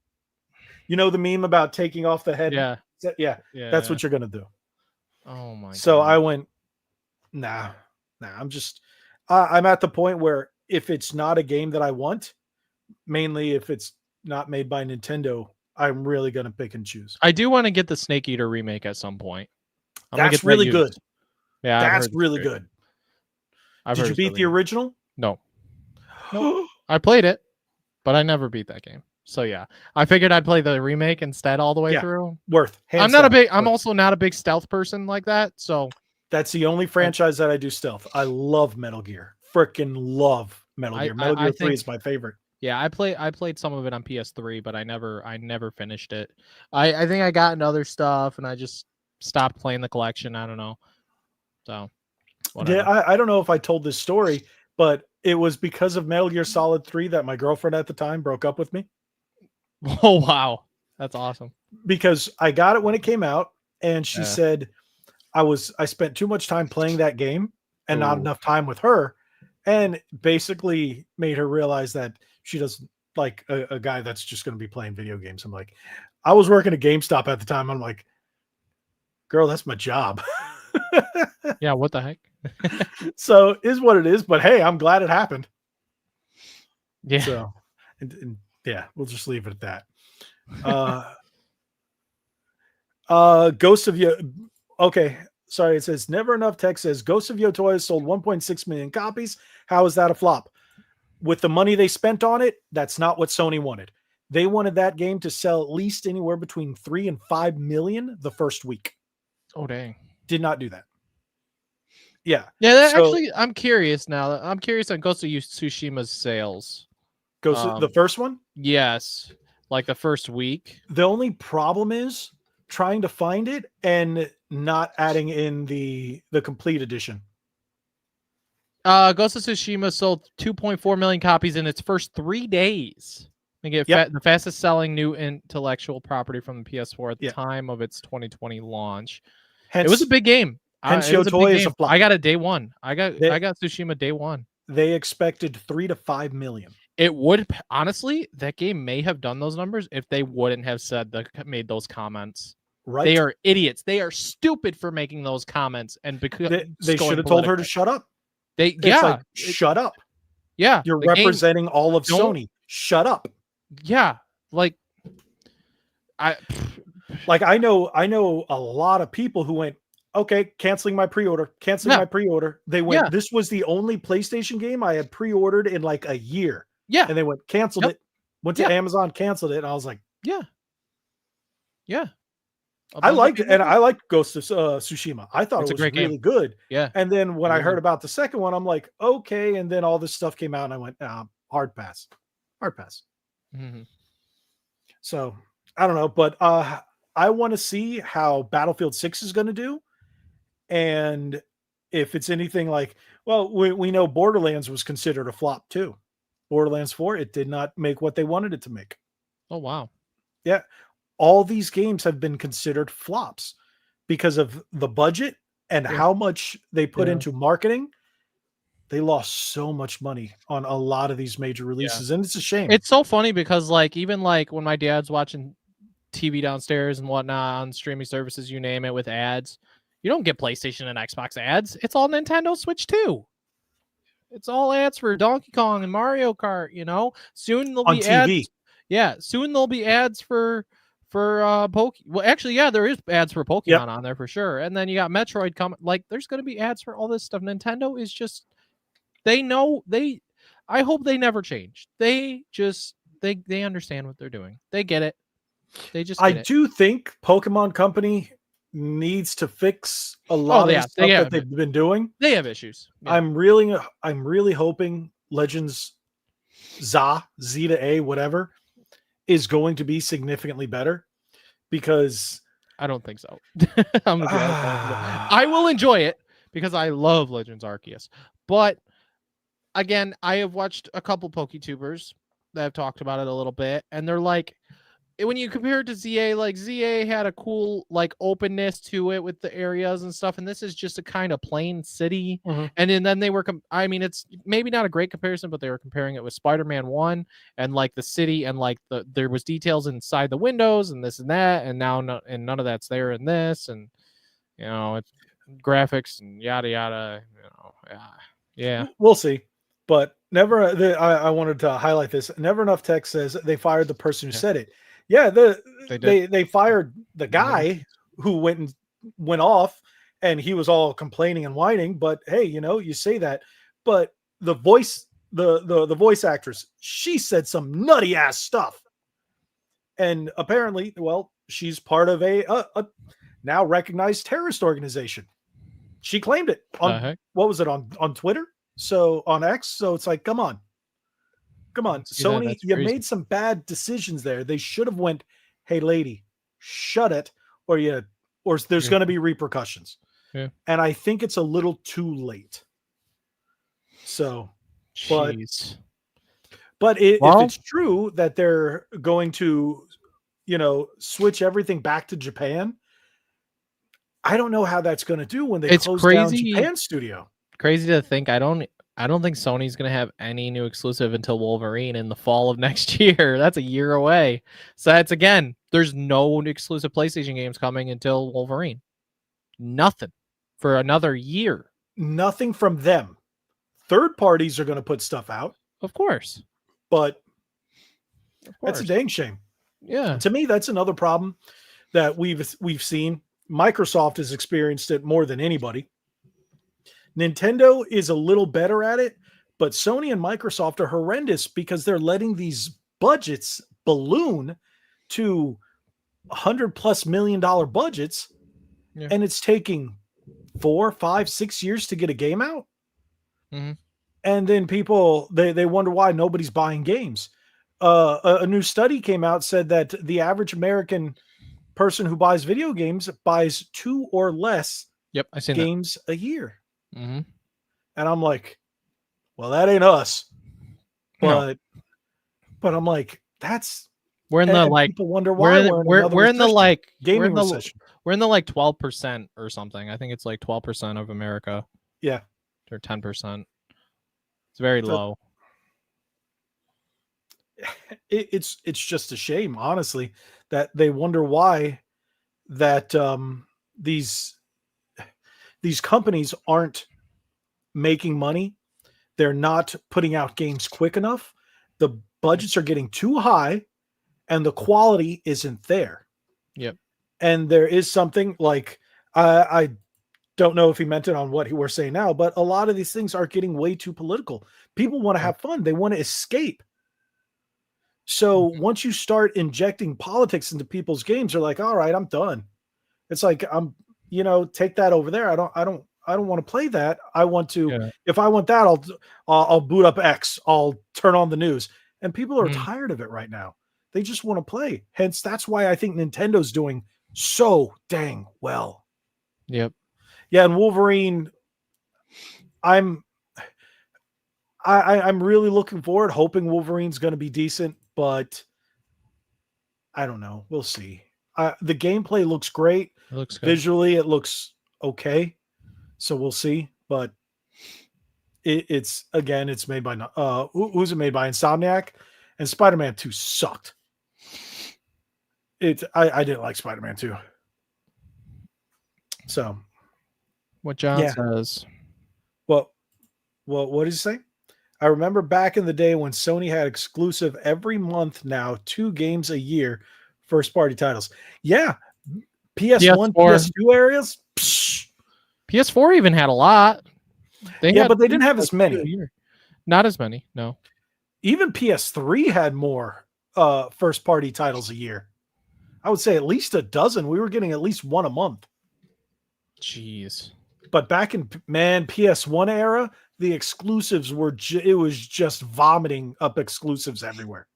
You know the meme about taking off the head? Yeah. Yeah, that's what you're gonna do. Oh my. So God. I went, nah. I'm at the point where if it's not a game that I want, mainly if it's not made by Nintendo, I'm really gonna pick and choose. I do want to get the Snake Eater remake at some point. I'm gonna That's get that really used. good. Yeah, I've That's heard it's really great. good. I've Did heard you it's beat really the good. original? No. I played it, but I never beat that game. So yeah, I figured I'd play the remake instead all the way Yeah. through. Worth. I'm not a big. I'm also not a big stealth person like that. So that's the only franchise that I do stealth. I love Metal Gear. Freaking love Metal Gear. Metal Gear 3 is my favorite. Yeah, I played some of it on PS3, but I never finished it. I think I got into other stuff and I just stopped playing the collection. I don't know. So whatever. Yeah, I don't know if I told this story, but it was because of Metal Gear Solid 3 that my girlfriend at the time broke up with me. Oh wow. That's awesome. Because I got it when it came out, and she said I spent too much time playing that game and not enough time with her, and basically made her realize that she doesn't like a guy that's just going to be playing video games. I'm like, I was working at GameStop at the time. I'm like, girl, that's my job. Yeah, what the heck? So is what it is, but hey, I'm glad it happened. Yeah. So and yeah, we'll just leave it at that. Ghost of Yo. Okay, sorry. It says Never Enough Tech says Ghost of Yotoya sold 1.6 million copies. How is that a flop? With the money they spent on it, that's not what Sony wanted. They wanted that game to sell at least anywhere between 3 and 5 million the first week. Oh dang. Did not do that. Yeah. Yeah, actually, I'm curious now. I'm curious on Ghost of Tsushima's sales. The first one? Yes. Like the first week. The only problem is trying to find it and not adding in the complete edition. Ghost of Tsushima sold 2.4 million copies in its first 3 days. Making it the fastest selling new intellectual property from the PS4 at the time of its 2020 launch. Hence, it was a big game. Yotoya is a flop. I got it day one. I got Tsushima day one. They expected 3 to 5 million. It would, honestly, that game may have done those numbers if they wouldn't have made those comments. Right. They are idiots. They are stupid for making those comments. And because they should have told her to shut up. Shut up. Yeah. You're representing all of Sony. Shut up. Yeah. I know a lot of people who went, okay, canceling my pre-order. They went, this was the only PlayStation game I had pre-ordered in like a year. Yeah. And they went, canceled it. Went to Amazon, canceled it. And I was like, yeah. I liked it. And I liked Ghost of Tsushima. I thought it was really good. Yeah. And then when I heard about the second one, I'm like, okay. And then all this stuff came out and I went, hard pass. Mm-hmm. So I don't know, but I want to see how Battlefield 6 is going to do. And if it's anything like, well, we know Borderlands was considered a flop too. Borderlands 4, it did not make what they wanted it to make. Oh, wow. Yeah. All these games have been considered flops because of the budget and how much they put into marketing. They lost so much money on a lot of these major releases, and it's a shame. It's so funny because even when my dad's watching TV downstairs and whatnot on streaming services, you name it, with ads, you don't get PlayStation and Xbox ads. It's all Nintendo Switch too. It's all ads for Donkey Kong and Mario Kart. Soon there'll be TV. ads. Yeah, soon there'll be ads for Pokemon. Well, actually, there is ads for Pokemon on there for sure. And then you got Metroid coming. There's going to be ads for all this stuff. Nintendo is just, I hope they never change. They understand what they're doing. They get it. They just. I do think Pokemon Company needs to fix a lot of the stuff that they've been doing. They have issues. Yeah. I'm really hoping Legends Z to A, whatever, is going to be significantly better, because I don't think so. I'm gonna be honest. I will enjoy it because I love Legends Arceus. But again, I have watched a couple PokeTubers that have talked about it a little bit, and they're like, when you compare it to ZA, ZA had a cool openness to it with the areas and stuff, and this is just a kind of plain city. Mm-hmm. And then they were, it's maybe not a great comparison, but they were comparing it with Spider-Man 1 and the city, and there was details inside the windows and this and that, and now none of that's there in this, and it's graphics and yada yada. Yeah. We'll see. But I wanted to highlight this. Never Enough Tech says they fired the person who said it. Yeah, they fired the guy who went off, and he was all complaining and whining. But hey, you say that, but the voice actress, she said some nutty ass stuff. And apparently, well, she's part of a now recognized terrorist organization. She claimed it on what was it on Twitter? So on X. So it's like, come on, Sony, you made some bad decisions there. They should have went, hey, lady, shut it, or there's going to be repercussions. Yeah. And I think it's a little too late. So, jeez. But if it's true that they're going to, switch everything back to Japan, I don't know how that's going to do when they close down Japan studio. Crazy to think. I don't think Sony's going to have any new exclusive until Wolverine in the fall of next year. That's a year away. So that's, again, there's no exclusive PlayStation games coming until Wolverine. Nothing for another year. Nothing from them. Third parties are going to put stuff out. Of course. But that's a dang shame. Yeah. To me, that's another problem that we've seen. Microsoft has experienced it more than anybody. Nintendo is a little better at it, but Sony and Microsoft are horrendous because they're letting these budgets balloon to $100+ million budgets, and it's taking 4, 5, 6 years to get a game out. Mm-hmm. And then people, they wonder why nobody's buying games. A new study came out, said that the average American person who buys video games buys 2 or less games a year. Mm-hmm. And I'm like, well, that ain't us. But I'm like, we're in the people wonder why we're in the like gaming recession. We're in the like 12% or something. I think it's like 12% of America. Yeah. Or 10%. It's very low. It's just a shame, honestly, that they wonder why that these companies aren't making money. They're not putting out games quick enough. The budgets are getting too high and the quality isn't there. Yep. And there is something like, I don't know if he meant it on what we're saying now, but a lot of these things are getting way too political. People want to have fun. They want to escape. So once you start injecting politics into people's games, they're like, all right, I'm done. It's like, take that over there. I don't want to play that. I want to, if I want that, I'll boot up X. I'll turn on the news. And people are tired of it right now. They just want to play. Hence, that's why I think Nintendo's doing so dang well. Yep. Yeah. And Wolverine, I'm really looking forward, hoping Wolverine's going to be decent, but I don't know. We'll see. The gameplay looks great. It looks good. Visually, it looks okay. So we'll see. But it's made by who's it made by? Insomniac, and Spider-Man 2 sucked. I didn't like Spider-Man 2. So what John says. Well, what did he say? I remember back in the day when Sony had exclusive every month, now 2 games a year, first party titles. Yeah. PS1, PS2 areas. Psh. PS4 even had a lot. But they didn't have as many. Not as many, no. Even PS3 had more first party titles a year. I would say at least a dozen. We were getting at least one a month. Jeez. But back in PS1 era, the exclusives it was just vomiting up exclusives everywhere.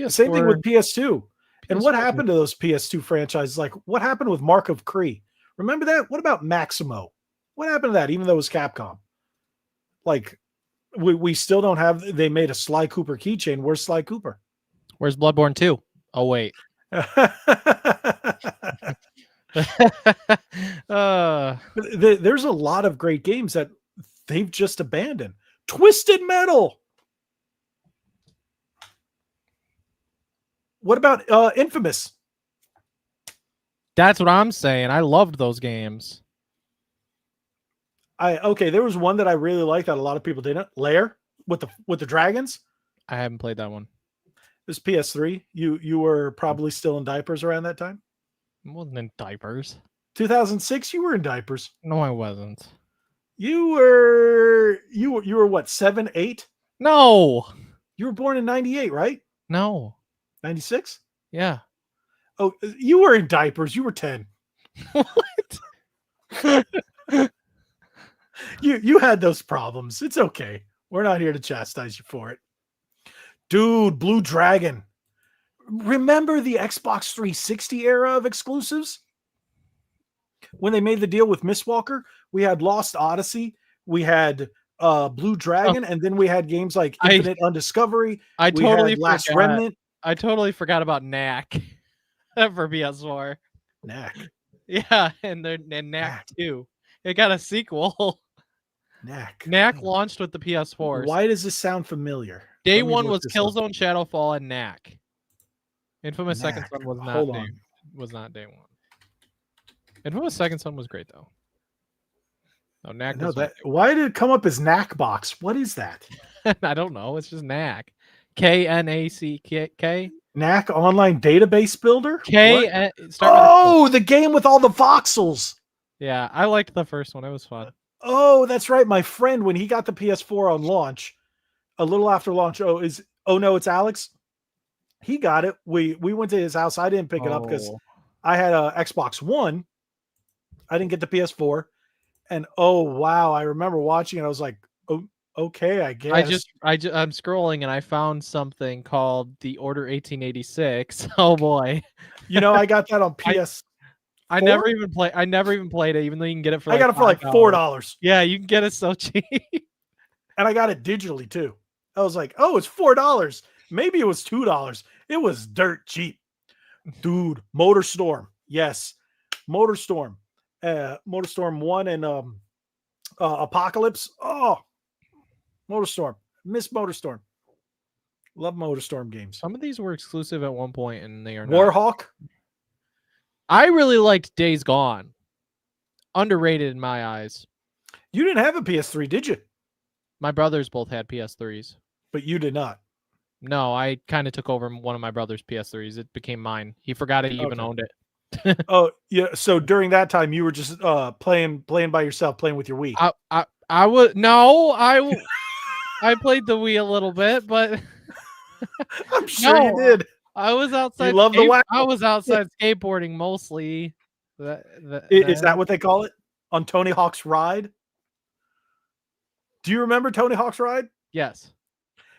Same thing with PS2. And what happened to those PS2 franchises? Like, what happened with Mark of Cree? Remember that? What about Maximo? What happened to that, even though it was Capcom? Like, we still don't have... They made a Sly Cooper keychain. Where's Sly Cooper? Where's Bloodborne 2? Oh, wait. There's a lot of great games that they've just abandoned. Twisted Metal. What about Infamous? That's what I'm saying. I loved those games. There was one that I really liked that a lot of people didn't. Lair with the dragons. I haven't played that one. It was PS3. You were probably still in diapers around that time. I wasn't in diapers. 2006. You were in diapers. No, I wasn't. You were what, 7, 8? No. You were born in 98, right? No. 96? Yeah. Oh, you were in diapers. You were 10. What? You had those problems. It's okay. We're not here to chastise you for it. Dude, Blue Dragon. Remember the Xbox 360 era of exclusives? When they made the deal with Mistwalker, we had Lost Odyssey, we had Blue Dragon, and then we had games like Infinite Undiscovery. I we totally had Last forgot. Remnant. I totally forgot about Knack for PS4. Knack. Yeah, and Knack 2. It got a sequel. Knack. Knack launched with the PS4. Why does this sound familiar? Day one was Killzone, Shadowfall, and Knack. Infamous Second Son was not day one. Infamous Second Son was great though. No, Knack. Why did it come up as Knack Box? What is that? I don't know. It's just Knack. Knack. Knack Online Database Builder? The game with all the voxels. Yeah, I liked the first one. It was fun. Oh, that's right. My friend, when he got the PS4 on launch, a little after launch, it's Alex. He got it. We went to his house. I didn't pick it up because I had a Xbox One. I didn't get the PS4. And oh wow, I remember watching it. I was like, oh, okay, I guess. I'm scrolling and I found something called the Order 1886. Oh boy. I got that on PS. I never even played it, even though you can get it for I got it for like $4. Yeah, you can get it so cheap. And I got it digitally too. I was like, oh, it's $4. Maybe it was $2. It was dirt cheap. Dude, MotorStorm. Yes. MotorStorm. MotorStorm 1 and Apocalypse. Oh, MotorStorm. Miss MotorStorm. Love MotorStorm games. Some of these were exclusive at one point and they are not. Warhawk. I really liked Days Gone. Underrated in my eyes. You didn't have a PS3, did you? My brothers both had PS3s. But you did not. No, I kind of took over one of my brother's PS3s. It became mine. He forgot he even owned it. Oh yeah, so during that time you were just playing by yourself, playing with your Wii. I played the Wii a little bit, but I'm sure you did. I was outside. You love the whack. I was outside skateboarding mostly. Is that what they call it on Tony Hawk's Ride? Do you remember Tony Hawk's Ride? Yes.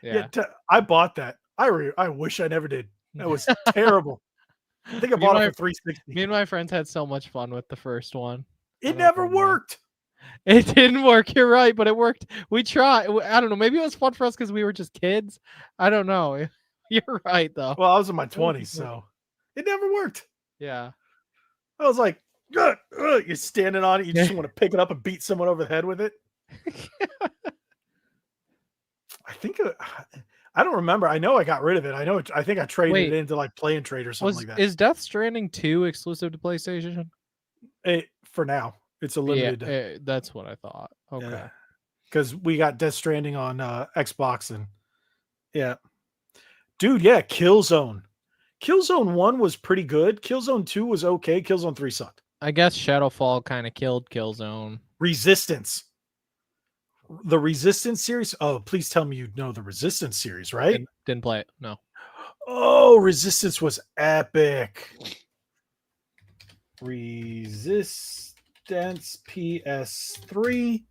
Yeah. I bought that. I wish I never did. That was terrible. I think I bought it for 360. Me and my friends had so much fun with the first one. It never worked. It didn't work. You're right, but it worked. We tried. I don't know. Maybe it was fun for us because we were just kids. I don't know. You're right, though. Well, I was in my 20s, so it never worked. Yeah. I was like, you're standing on it. You just want to pick it up and beat someone over the head with it. I don't remember. I know I got rid of it. I think I traded it into like Play and Trade or something like that. Is Death Stranding 2 exclusive to PlayStation? For now, it's a limited. Yeah, that's what I thought. Okay. Because we got Death Stranding on Xbox and dude, Killzone. Killzone 1 was pretty good. Killzone 2 was okay. Killzone 3 sucked. I guess Shadowfall kind of killed Killzone. Resistance. The Resistance series. Oh, please tell me you know the Resistance series, right? Didn't play it. No. Oh, Resistance was epic. Resistance PS3.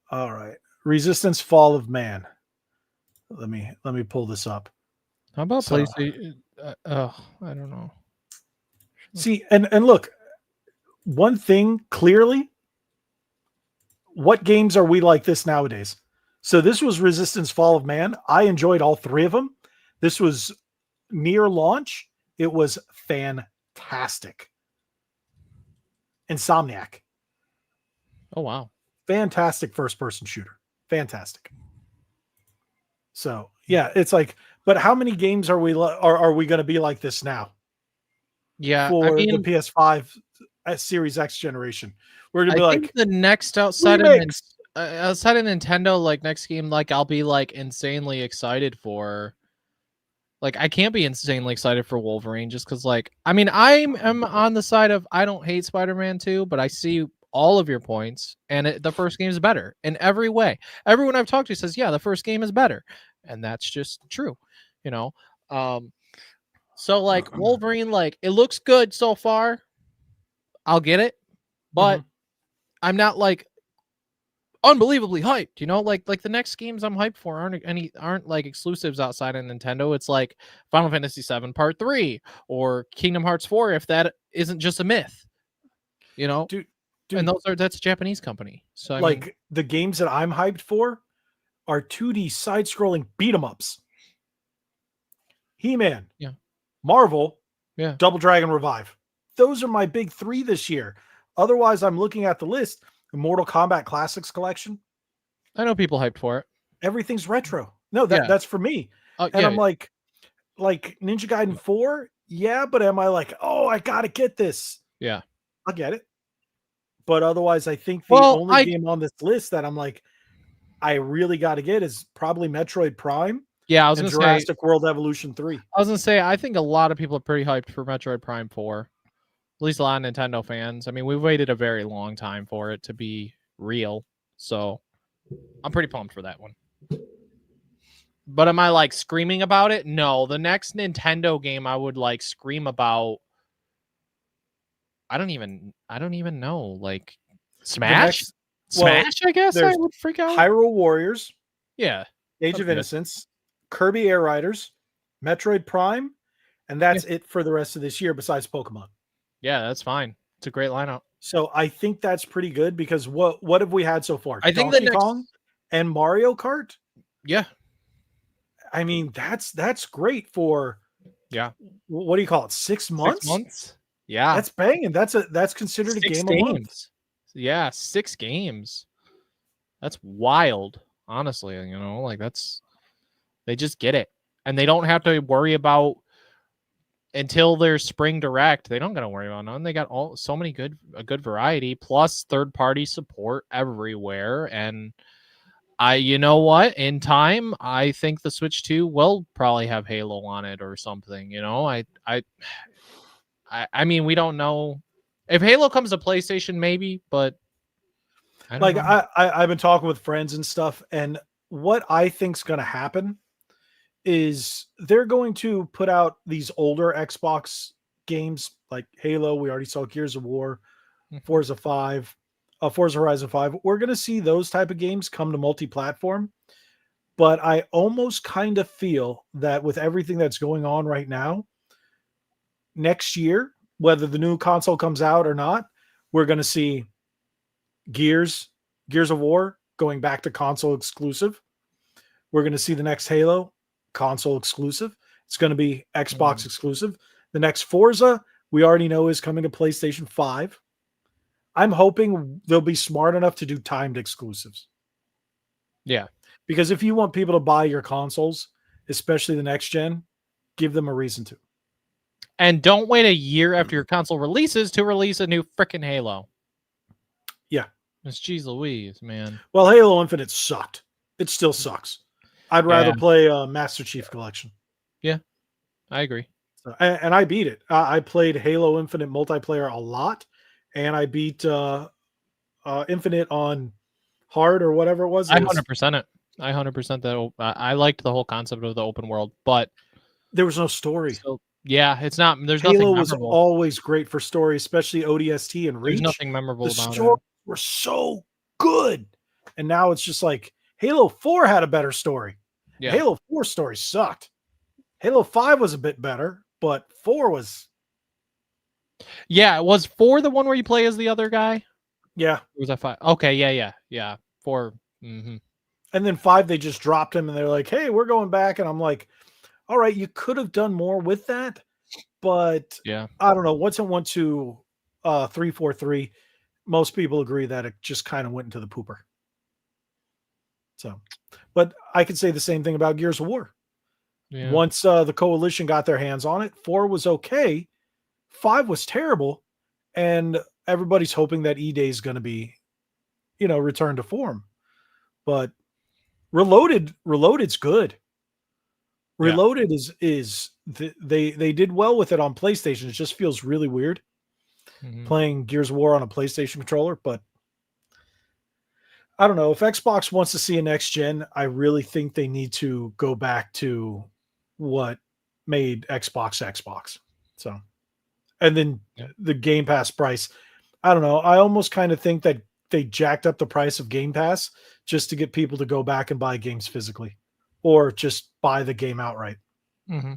All right. Resistance Fall of Man. Let me pull this up. How about PlayStation? I don't know. See, and look, one thing clearly, what games are we like this nowadays? So this was Resistance Fall of Man. I enjoyed all three of them. This was near launch. It was fantastic. Insomniac. Oh, wow. Fantastic first-person shooter. Fantastic. So, yeah, it's like, but how many games are we going to be like this now? Yeah, for the PS5 Series X generation. We're going to be like the next outside of Nintendo, like next game, like I'll be like insanely excited for. Like I can't be insanely excited for Wolverine just because, like, I mean, I'm on the side of I don't hate Spider-Man 2, but I see all of your points, and the first game is better in every way. Everyone I've talked to says, yeah, the first game is better, and that's just true, you know. So like Wolverine, like it looks good so far. I'll get it, but I'm not like unbelievably hyped. You know, like the next games I'm hyped for aren't like exclusives outside of Nintendo. It's like Final Fantasy VII Part 3 or Kingdom Hearts 4, if that isn't just a myth. You know, Dude, and that's a Japanese company. So I like mean, the games that I'm hyped for are 2D side-scrolling beat 'em ups. He-Man, Yeah. Marvel, Yeah. Double Dragon Revive. Those are my big 3 this year. Otherwise, I'm looking at the list. The Mortal Kombat Classics collection. I know people hyped for it. Everything's retro. No, Yeah. that's for me. And Yeah. I'm like Ninja Gaiden 4, yeah, but am I like, oh, I gotta get this? Yeah. I'll get it. But otherwise, I think the only game on this list that I'm like, I really got to get is probably Metroid Prime. Yeah, I was and gonna Jurassic World Evolution 3. I was gonna say I think a lot of people are pretty hyped for Metroid Prime 4. At least a lot of Nintendo fans. I mean, we waited a very long time for it to be real, so I'm pretty pumped for that one. But am I like screaming about it? No. The next Nintendo game I would like scream about. I don't even know. Like Smash? Smash, I guess I would freak out. Hyrule Warriors. Yeah. Age of Innocence. Kirby Air Riders. Metroid Prime. And that's it for the rest of this year besides Pokemon. Yeah, that's fine. It's a great lineup. So I think that's pretty good because what have we had so far? I think Donkey Kong and Mario Kart. Yeah. I mean, that's great for what do you call it? 6 months? 6 months? Yeah. That's banging. That's considered 6 a game games. a month. Yeah, 6 games. That's wild, honestly. You know, like they just get it. And they don't have to worry about until their spring direct. They don't gotta worry about none. They got a good variety, plus third-party support everywhere. And you know what? In time, I think the Switch 2 will probably have Halo on it or something. You know, I mean, we don't know if Halo comes to PlayStation, maybe, but I don't know. I've been talking with friends and stuff, and what I think's going to happen is they're going to put out these older Xbox games like Halo. We already saw Gears of War, Forza Horizon 5. We're going to see those type of games come to multi-platform, but I almost kind of feel that with everything that's going on right now, next year, whether the new console comes out or not, we're going to see Gears of War going back to console exclusive. We're going to see the next Halo console exclusive. It's going to be Xbox exclusive. The next Forza, we already know, is coming to PlayStation 5. I'm hoping they'll be smart enough to do timed exclusives. Yeah. Because if you want people to buy your consoles, especially the next gen, give them a reason to. And don't wait a year after your console releases to release a new freaking Halo. Yeah. It's Jeez Louise, man. Well, Halo Infinite sucked. It still sucks. I'd rather play Master Chief Collection. Yeah, I agree. So, and I beat it. I played Halo Infinite multiplayer a lot, and I beat Infinite on hard or whatever it was. I 100% it. I 100% that. I liked the whole concept of the open world, but there was no story. So, yeah, it's not. There's Halo nothing was memorable. Always great for story, especially ODST and Reach. There's nothing memorable the about it. stories were so good, and now it's just like Halo 4 had a better story. Yeah. Halo 4 story sucked. Halo 5 was a bit better, but 4 was. Yeah, was 4 the one where you play as the other guy? Yeah. Or was that 5? Okay, yeah. 4. Mm-hmm. And then 5, they just dropped him, and they're like, "Hey, we're going back." And I'm like, "All right, you could have done more with that." But yeah, I don't know. Once it went to 343, most people agree that it just kind of went into the pooper. So, but I could say the same thing about Gears of War. Yeah. Once the Coalition got their hands on it, 4 was okay, 5 was terrible, and everybody's hoping that E-Day is going to be, return to form. But Reloaded's good. Reloaded is they did well with it on PlayStation. It just feels really weird playing Gears of War on a PlayStation controller, but I don't know. If Xbox wants to see a next gen, I really think they need to go back to what made Xbox. So, and then Yeah. the Game Pass price, I don't know. I almost kind of think that they jacked up the price of Game Pass just to get people to go back and buy games physically, or just buy the game outright. Mm-hmm.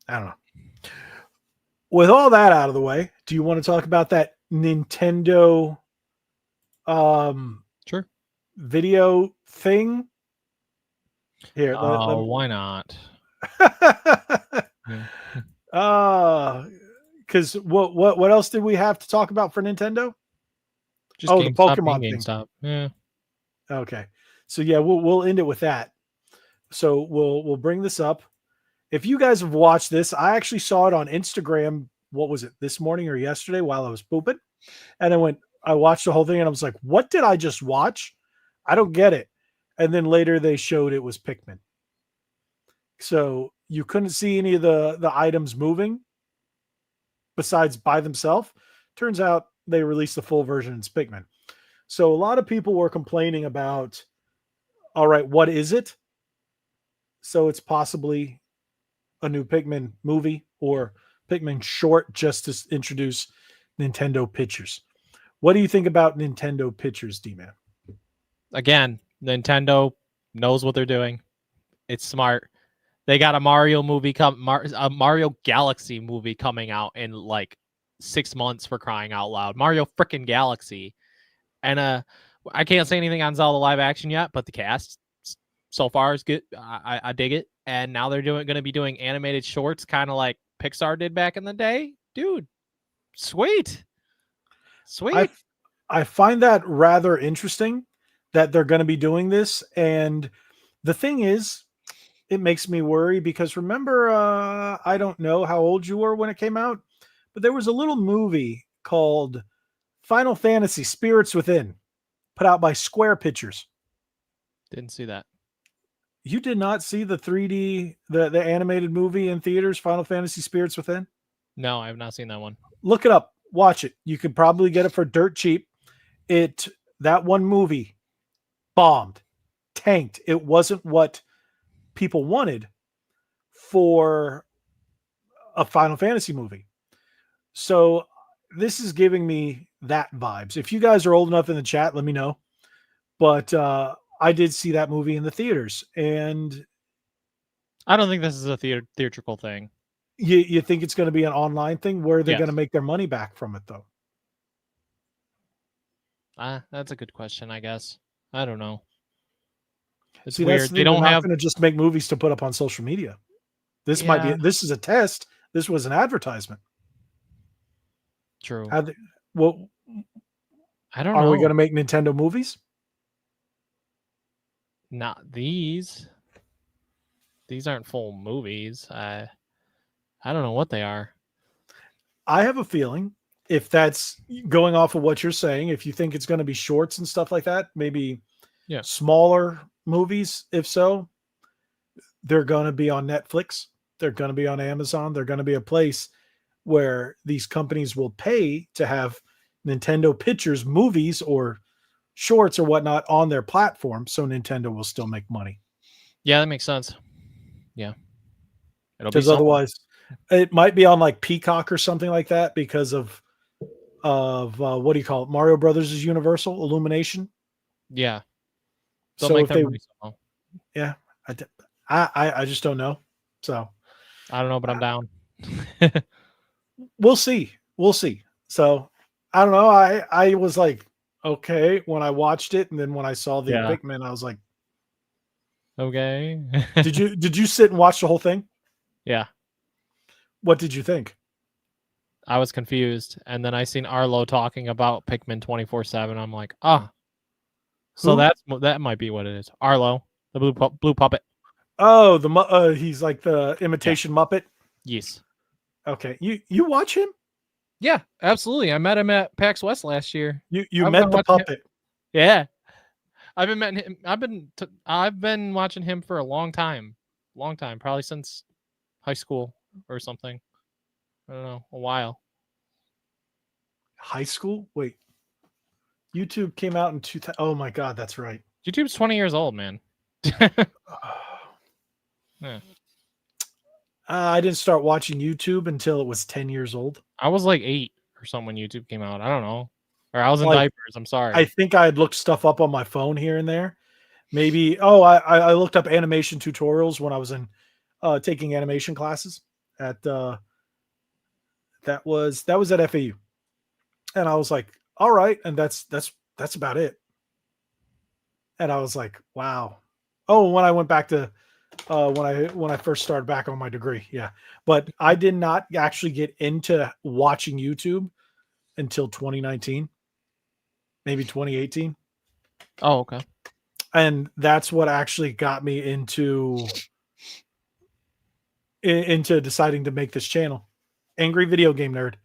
I don't know. With all that out of the way, do you want to talk about that Nintendo Sure. video thing? Here, Why not? Yeah. Because what else did we have to talk about for Nintendo? Just the GameStop Pokemon being thing. GameStop. Yeah. Okay, so yeah, we'll end it with that. So we'll bring this up. If you guys have watched this, I actually saw it on Instagram. What was it, this morning or yesterday while I was pooping? And I watched the whole thing and I was like, what did I just watch? I don't get it. And then later they showed it was Pikmin. So you couldn't see any of the items moving besides by themselves. Turns out they released the full version in Pikmin. So a lot of people were complaining about, all right, what is it? So it's possibly a new Pikmin movie or Pikmin short just to introduce Nintendo Pictures. What do you think about Nintendo Pictures, D-Man? Again, Nintendo knows what they're doing. It's smart. They got a Mario movie a Mario Galaxy movie coming out in like 6 months, for crying out loud. Mario freaking Galaxy. And I can't say anything on Zelda live action yet, but the cast so far is good. I dig it. And now they're going to be doing animated shorts, kind of like Pixar did back in the day. Dude, sweet. I find that rather interesting that they're going to be doing this. And the thing is, it makes me worry because remember, I don't know how old you were when it came out, but there was a little movie called Final Fantasy Spirits Within, put out by Square Pictures. Didn't see that. You did not see the 3D, the animated movie in theaters, Final Fantasy Spirits Within? No, I have not seen that one. Look it up. Watch it. You could probably get it for dirt cheap. That one movie bombed, tanked. It wasn't what people wanted for a Final Fantasy movie. So this is giving me that vibes. If you guys are old enough in the chat, let me know. But I did see that movie in the theaters, and I don't think this is a theatrical thing. You think it's going to be an online thing? Where are they Yes. going to make their money back from it, though? That's a good question, I guess. I don't know. It's See, weird. They don't not have going to just make movies to put up on social media. This is a test. This was an advertisement. True. I don't know. Are we going to make Nintendo movies? Not these. These aren't full movies. I don't know what they are. I have a feeling, if that's going off of what you're saying, if you think it's going to be shorts and stuff like that, maybe smaller movies, if so, they're going to be on Netflix. They're going to be on Amazon. They're going to be a place where these companies will pay to have Nintendo Pictures movies or shorts or whatnot on their platform, so Nintendo will still make money. Yeah, that makes sense. Yeah. Because otherwise, it might be on like Peacock or something like that because of what do you call it? Mario Brothers is Universal Illumination. Yeah. They'll so if they, yeah, I just don't know. So I don't know, but I'm down. We'll see. So I don't know. I was like, okay, when I watched it, and then when I saw the Pikmin, I was like, okay. Did you sit and watch the whole thing? Yeah. What did you think? I was confused, and then I seen Arlo talking about Pikmin 24/7. I'm like, so that might be what it is. Arlo, the blue puppet. Oh, he's like the imitation Muppet. Yes. Okay, you watch him? Yeah, absolutely. I met him at PAX West last year. You met the puppet? Yeah, I've been watching him for a long time, probably since high school or something. I don't know, a while. High school? Wait, YouTube came out in 2000. Oh my God, that's right. YouTube's 20 years old, man. Yeah. I didn't start watching YouTube until it was 10 years old. I was like 8 or something when YouTube came out. I don't know. Or I was in Like, diapers. I'm sorry. I think I had looked stuff up on my phone here and there. Maybe, I looked up animation tutorials when I was in taking animation classes at that was at FAU. And I was like, all right, and that's about it. And I was like, wow. Oh, when I went back to when I first started back on my degree, yeah. But I did not actually get into watching YouTube until 2019, maybe 2018. Oh, okay. And that's what actually got me into deciding to make this channel. Angry Video Game Nerd.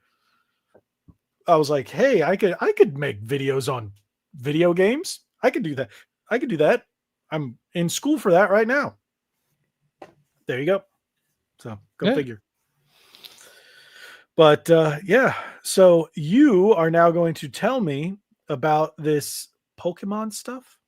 I was like, hey, I could make videos on video games. I could do that. I'm in school for that right now. There you go. So go figure. But yeah, so you are now going to tell me about this Pokemon stuff.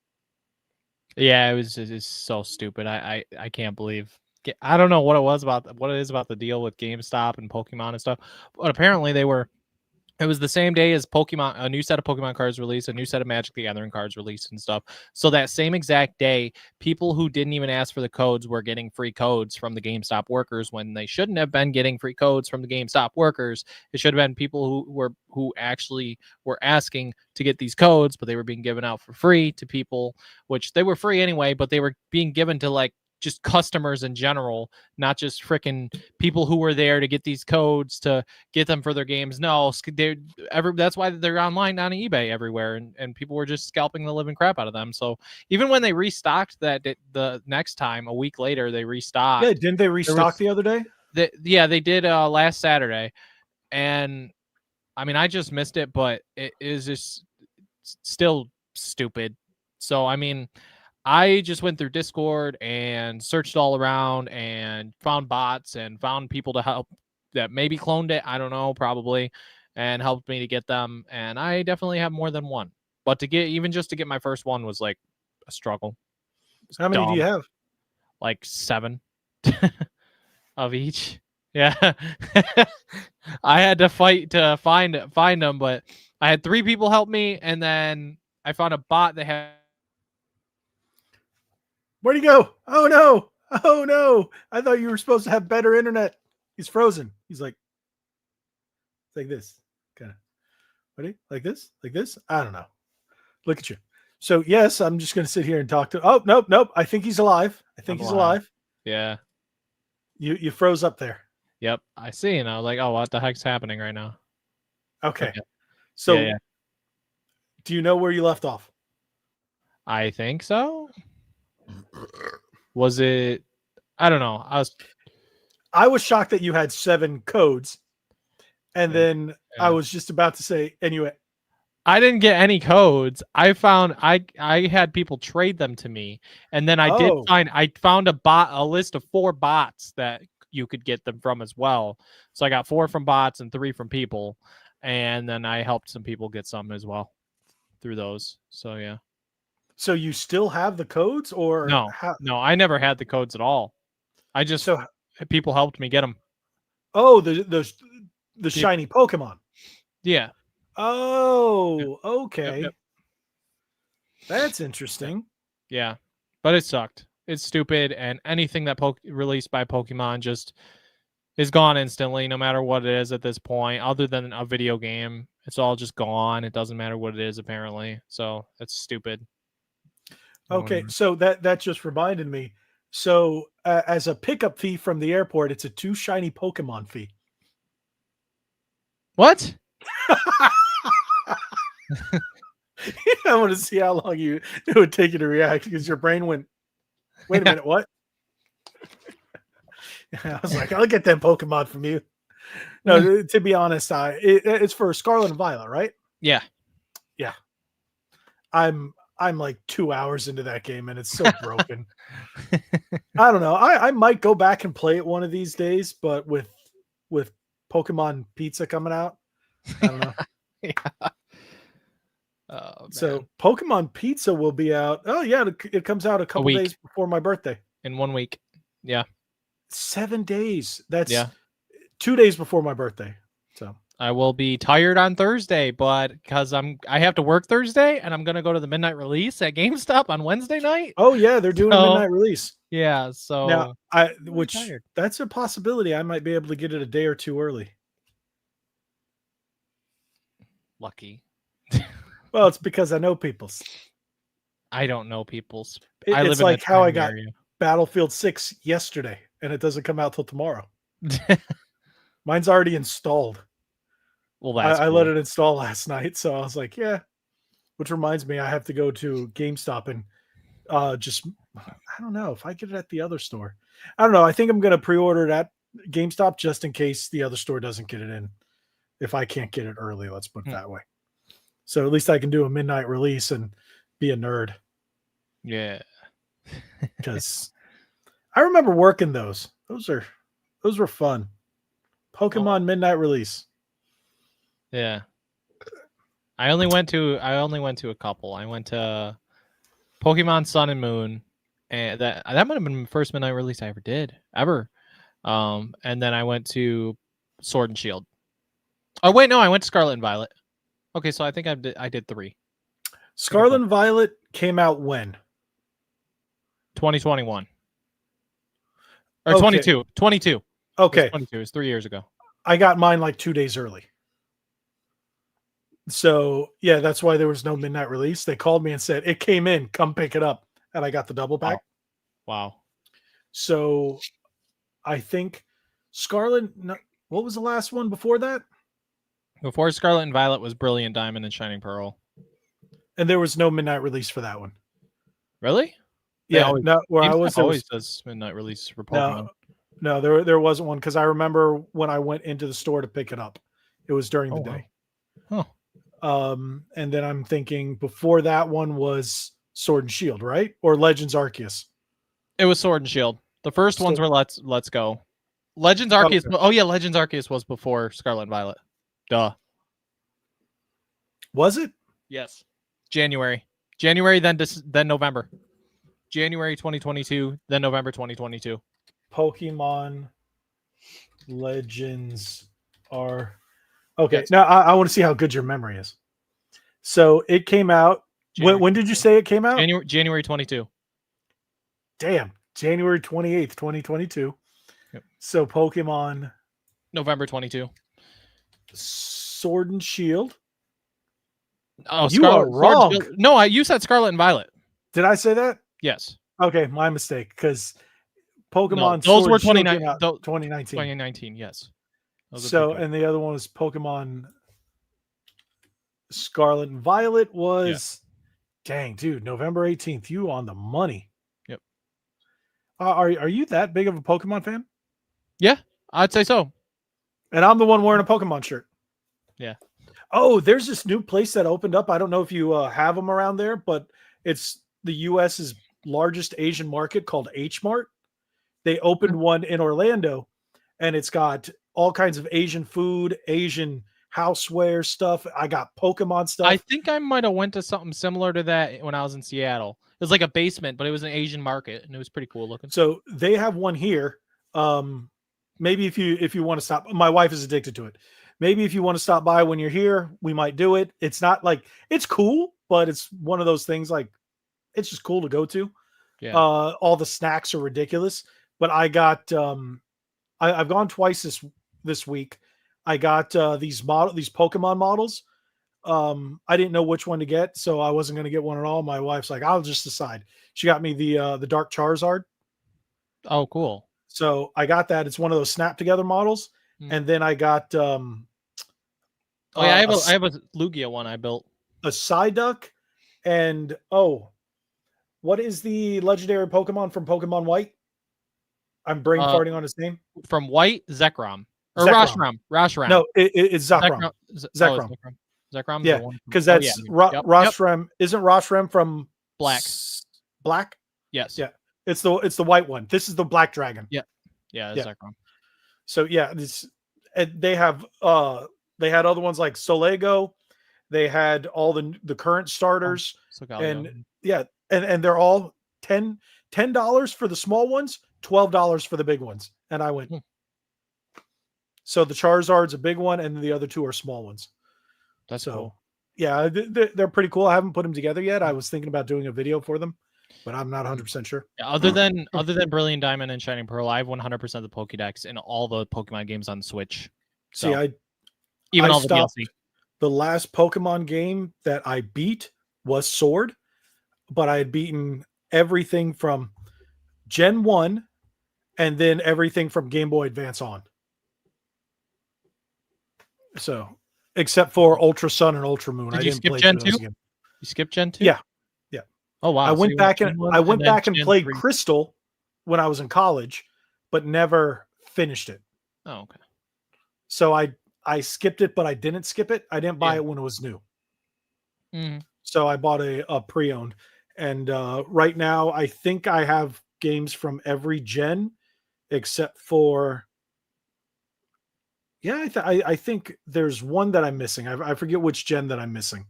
Yeah, it's so stupid. I can't believe. I don't know what it is about the deal with GameStop and Pokemon and stuff, but apparently it was the same day as Pokemon, a new set of Pokemon cards released, a new set of Magic the Gathering cards released and stuff. So that same exact day, people who didn't even ask for the codes were getting free codes from the GameStop workers when they shouldn't have been getting free codes from the GameStop workers. It should have been people who actually were asking to get these codes, but they were being given out for free to people, which they were free anyway, but they were being given to like just customers in general, not just freaking people who were there to get these codes to get them for their games. No, that's why they're online on eBay everywhere, and people were just scalping the living crap out of them. So even when they restocked the next time, a week later, they restocked. Yeah, didn't they restock the other day? Yeah, they did last Saturday, and I mean, I just missed it, but it is just still stupid. So I mean, I just went through Discord and searched all around and found bots and found people to help that maybe cloned it. I don't know, probably, and helped me to get them. And I definitely have more than one. But to get my first one was like a struggle. How many do you have? Like 7 of each. Yeah. I had to fight to find them, but I had 3 people help me, and then I found a bot that had. Where'd he go? Oh no! Oh no! I thought you were supposed to have better internet. He's frozen. He's like this, kind of. Ready? Like this? Like this? I don't know. Look at you. So yes, I'm just going to sit here and talk to. Oh nope. I think he's alive. He's alive. Yeah. You froze up there. Yep, I see, and I was like, oh, what the heck's happening right now? Okay. So, do you know where you left off? I think so. Was it? I don't know. I was shocked that you had 7 codes, and then I was just about to say, anyway. I didn't get any codes. I found I had people trade them to me, and then I found a list of 4 bots that you could get them from as well. So I got 4 from bots and 3 from people, and then I helped some people get some as well through those. So yeah. So you still have the codes, or no? I never had the codes at all. I just people helped me get them. Oh, the shiny Pokemon. Yeah. Oh, okay. Yep. That's interesting. Yeah, but it sucked. It's stupid, and anything that released by Pokemon just is gone instantly, no matter what it is at this point. Other than a video game, it's all just gone. It doesn't matter what it is, apparently. So that's stupid. Okay, so that just reminded me. So as a pickup fee from the airport, it's a 2 shiny Pokemon fee. What? I want to see how long it would take you to react, because your brain went, wait a minute, what? I was like, I'll get them Pokemon from you. No, to be honest, it's for Scarlet and Violet, right? Yeah. Yeah. I'm like 2 hours into that game, and it's so broken. I don't know. I might go back and play it one of these days, but with Pokemon Pizza coming out, I don't know. Yeah. Oh, so Pokemon Pizza will be out. Oh yeah, it comes out a couple days before my birthday. In 1 week. Yeah. 7 days. That's Yeah. 2 days before my birthday. So I will be tired on Thursday, but because I have to work Thursday and I'm gonna go to the midnight release at GameStop on Wednesday night. oh yeah, they're doing a midnight release. Yeah, so Now really tired. that's a possibility. I might be able to get it a day or two early. Lucky. Well, it's because I know people's. I don't know people's. It's live in like a how I tiny got area. Battlefield 6 yesterday, and it doesn't come out till tomorrow. Mine's already installed. Well, that's I cool. let it install last night, so I was like, yeah. Which reminds me, I have to go to GameStop and just, I don't know if I get it at the other store. I don't know. I think I'm going to pre-order it at GameStop just in case the other store doesn't get it in. If I can't get it early, let's put it that way. So at least I can do a midnight release and be a nerd. Yeah. Because I remember working those. Those were fun. Pokemon midnight release. Yeah. I only went to a couple. I went to Pokemon Sun and Moon, and that might have been the first midnight release I ever did. And then I went to Sword and Shield. Oh wait, no, I went to Scarlet and Violet. Okay, so I think I did 3. Scarlet and Violet came out when? 2021. Or Okay. 22. 22. Okay. 22. It was 3 years ago. I got mine like 2 days early. So yeah, that's why there was no midnight release. They called me and said, it came in, come pick it up. And I got the double pack. Wow. So I think Scarlet, what was the last one before that? Before Scarlet and Violet was Brilliant Diamond and Shining Pearl. And there was no midnight release for that one. Really? Yeah, always, no. Where I was always does midnight release for Pokemon. No, there wasn't one because I remember when I went into the store to pick it up, it was during the day. Wow. And then I'm thinking before that one was Sword and Shield, right? Or Legends Arceus. It was Sword and Shield. The first ones were Let's Go. Legends Arceus. Okay. Oh yeah, Legends Arceus was before Scarlet and Violet. Duh. Was it? Yes. January, then November. January 2022, then November 2022. Pokemon Legends are okay. Yes. Now I want to see how good your memory is. So it came out. When did you say it came out? January 22. Damn, January 28th, 2022. Yep. So Pokemon November 22. Sword and Shield. Oh, you are wrong. No, you said Scarlet and Violet. Did I say that? Yes. Okay, my mistake. Because Pokemon. No, those were 2019. 2019. Yes. So, and the other one was Pokemon Scarlet and Violet was. Yeah. Dang, dude, November 18th. You on the money. Yep. Are you that big of a Pokemon fan? Yeah, I'd say so. And I'm the one wearing a Pokemon shirt. Yeah. Oh, there's this new place that opened up. I don't know if you have them around there, but it's the U.S.'s largest Asian market called H Mart. They opened one in Orlando, and it's got all kinds of Asian food, Asian houseware stuff. I got Pokemon stuff. I think I might have went to something similar to that when I was in Seattle. It was like a basement, but it was an Asian market, and it was pretty cool looking. So they have one here. Maybe if you want to stop, my wife is addicted to it. Maybe if you want to stop by when you're here, we might do it. It's not like it's cool, but it's one of those things like it's just cool to go to. Yeah. All the snacks are ridiculous, but I got I've gone twice this week. I got these Pokemon models. I didn't know which one to get, so I wasn't going to get one at all. My wife's like, I'll just decide. She got me the Dark Charizard. Oh, cool. So I got that. It's one of those snap together models. And then I got I have a Lugia one I built. A Psyduck and what is the legendary Pokemon from Pokemon White? I'm brain farting on his name. From White, Zekrom. Or Rashram. No, it's Zekrom. Zekrom. Zekrom. Yeah, because that's Rashram. Isn't Rashram from Black? Black? Yes. Yeah. It's the white one. This is the black dragon. Yeah. Yeah, Zekrom. So yeah, they have they had other ones like Solego. They had all the current starters, and they're all $10 for the small ones, $12 for the big ones, And I went, so the Charizard's a big one, and the other two are small ones. That's cool. Yeah, they're pretty cool. I haven't put them together yet. I was thinking about doing a video for them, but I'm not 100% sure. Yeah, other than Brilliant Diamond and Shining Pearl, I have 100% of the Pokédex in all the Pokemon games on Switch. So, See, even I all the DLC. The last Pokemon game that I beat was Sword, but I had beaten everything from Gen 1 and then everything from Game Boy Advance on. So, except for Ultra Sun and Ultra Moon. Did I you didn't skip play Gen through 2? those again. You skipped Gen 2? Yeah. Oh wow. I went back and played Gen 3. Crystal when I was in college, but never finished it. Oh, okay. So I skipped it, but I didn't skip it. I didn't buy it when it was new. So I bought a pre-owned. And right now, I think I have games from every gen except for... Yeah, I think there's one that I'm missing. I forget which gen that I'm missing.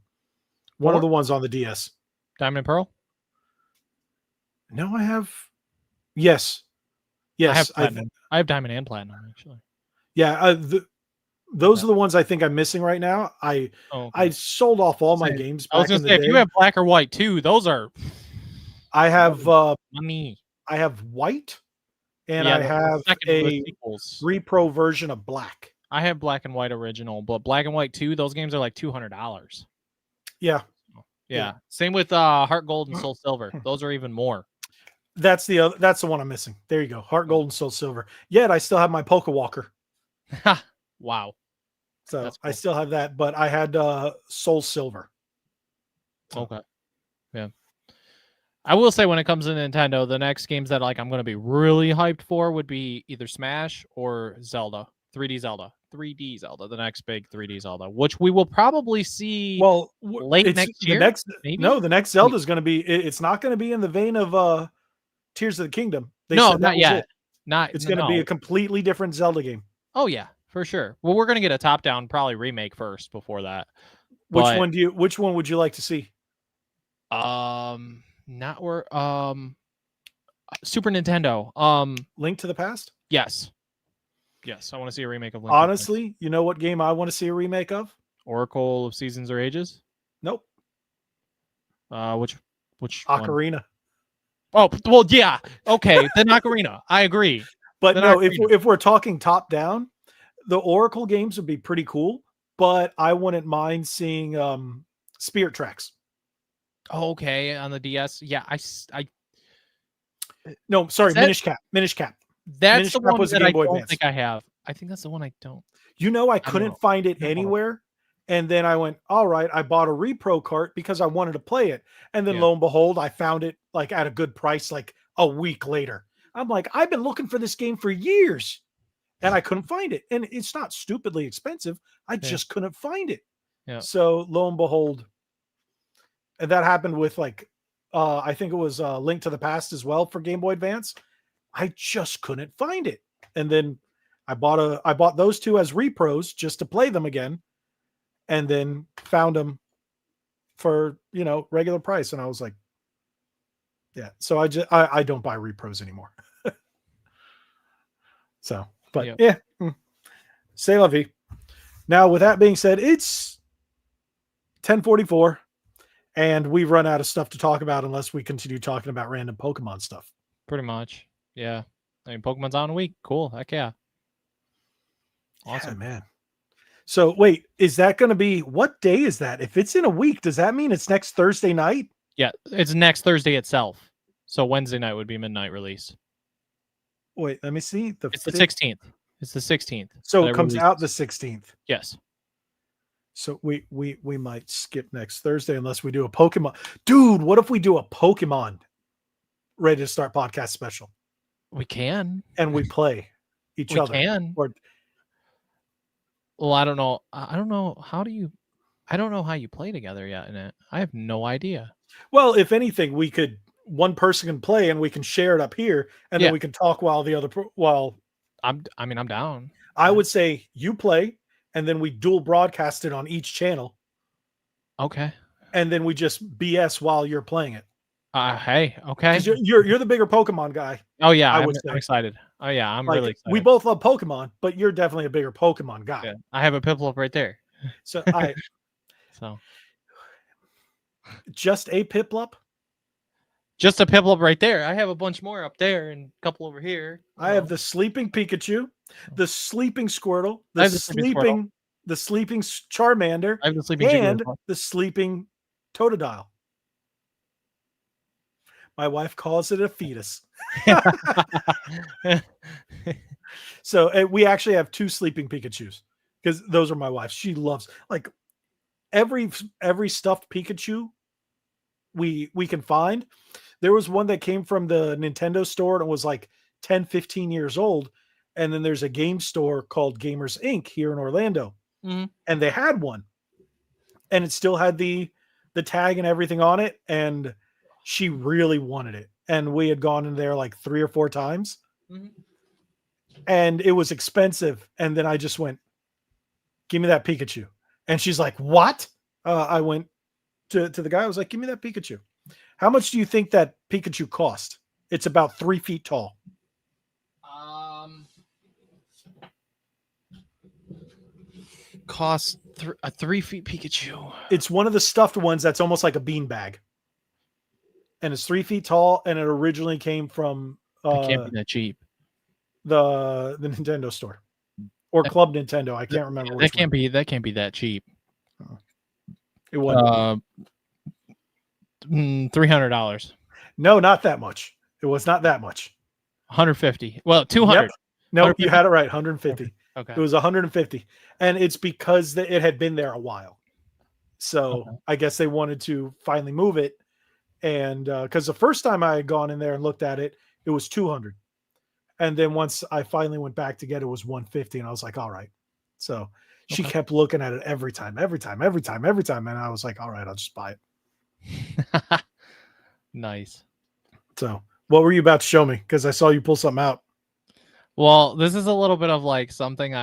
One of the ones on the DS. Diamond and Pearl? No, I have... Yes. Yes. I have Diamond and Platinum, actually. Yeah, those are the ones I think I'm missing right now. I sold off all my games back in the day. If you have Black or White too, those are... I have money. I have White, and I have a repro version of Black. I have Black and White original, but Black and White 2, those games are like $200. Yeah. Yeah. Same with Heart Gold and Soul Silver. Those are even more. That's the one I'm missing. There you go. Heart Gold and Soul Silver. Yet I still have my Pokewalker. Wow. So cool. I still have that, but I had Soul Silver. Okay. Yeah. I will say when it comes to Nintendo, the next games that I'm going to be really hyped for would be either Smash or Zelda. 3D Zelda, the next big 3D Zelda, which we will probably see late next year. The next Zelda is going to be. It's not going to be in the vein of Tears of the Kingdom. Not yet. It's going to be a completely different Zelda game. Oh yeah, for sure. Well, we're going to get a top-down probably remake first before that. Which one would you like to see? Super Nintendo. Link to the Past? Yes, I want to see a remake of Link. Honestly, you know what game I want to see a remake of? Oracle of Seasons or Ages? Nope. Which Ocarina. One? Oh, well, yeah. Okay, then Ocarina. I agree. But then no, if we're talking top down, the Oracle games would be pretty cool, but I wouldn't mind seeing Spirit Tracks. Okay, on the DS. Yeah, No, sorry, Minish Cap. That's the one that I don't think I have. I think that's the one I don't. I couldn't find it anywhere. And then I went, all right, I bought a repro cart because I wanted to play it. And then lo and behold, I found it at a good price a week later. I'm like, I've been looking for this game for years and I couldn't find it. And it's not stupidly expensive. I just couldn't find it. Yeah. So lo and behold, and that happened with I think it was Link to the Past as well for Game Boy Advance. I just couldn't find it. And then I bought those two as repros just to play them again. And then found them for, regular price. And I was like, yeah. So I don't buy repros anymore. So, but yeah. C'est la vie. Now, with that being said, it's 10:44 and we've run out of stuff to talk about unless we continue talking about random Pokemon stuff. Pretty much. Yeah. I mean, Pokemon's on a week. Cool. Heck yeah. Awesome. Yeah, man. So wait, is that going to be, what day is that? If it's in a week, does that mean it's next Thursday night? Yeah, it's next Thursday itself. So Wednesday night would be midnight release. Wait, let me see. It's the 16th. It's the 16th. So it comes out the 16th. Yes. So we might skip next Thursday unless we do a Pokemon. Dude, what if we do a Pokemon Ready to Start podcast special? We can. And we play each other. We can. Well, I don't know. I don't know how you play together yet in it. I have no idea. Well, if anything, one person can play and we can share it up here and then we can talk while the other I'm down. I would say you play and then we dual broadcast it on each channel. Okay. And then we just BS while you're playing it. Hey, okay. You're the bigger Pokemon guy. Oh yeah, I'm excited. Oh yeah, I'm Like, really excited. we both love Pokemon, but you're definitely a bigger Pokemon guy. Yeah, I have a Piplup right there. So So just a Piplup. just a Piplup right there. I have a bunch more up there and a couple over here. I have the sleeping Pikachu, the sleeping Squirtle, the sleeping Charmander, I have the sleeping Jigglypuff. and the sleeping Totodile. My wife calls it a fetus. So we actually have 2 sleeping Pikachus because those are my wife's. She loves like every stuffed Pikachu we can find. There was one that came from the Nintendo store and it was like 10, 15 years old. And then there's a game store called Gamers Inc. here in Orlando. Mm-hmm. And they had one. And it still had the tag and everything on it. And she really wanted it. And we had gone in there like 3 or 4 times. Mm-hmm. And it was expensive. And then I just went, give me that Pikachu. And she's like, what? I went to the guy. I was like, give me that Pikachu. How much do you think that Pikachu cost? It's about 3 feet tall. Cost a 3 feet Pikachu. It's one of the stuffed ones that's almost like a beanbag. And it's 3 feet tall. And it originally came from It can't be that cheap. The Nintendo store. Or Club Nintendo. I can't remember which that can't one. That can't be that cheap. It wasn't. $300. No, not that much. It was not that much. 150. Well, 200. Yep. No, you had it right. 150. Okay. It was 150. And it's because it had been there a while. So I guess they wanted to finally move it. And because the first time I had gone in there and looked at it, it was 200. And then once I finally went back to get it, was 150. And I was like, all right. So she kept looking at it every time. And I was like, all right, I'll just buy it. Nice. So what were you about to show me? Because I saw you pull something out. Well, this is a little bit of like something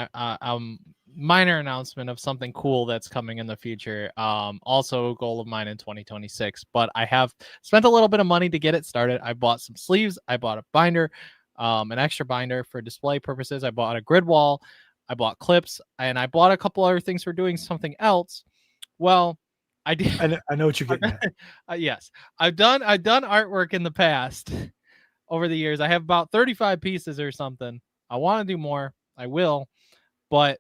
minor announcement of something cool that's coming in the future. Also a goal of mine in 2026, but I have spent a little bit of money to get it started. I bought some sleeves. I bought a binder, an extra binder for display purposes. I bought a grid wall. I bought clips, and I bought a couple other things for doing something else. Well, I did. I know what you're getting at. Yes, I've done artwork in the past. Over the years, I have about 35 pieces or something. I want to do more. I will, but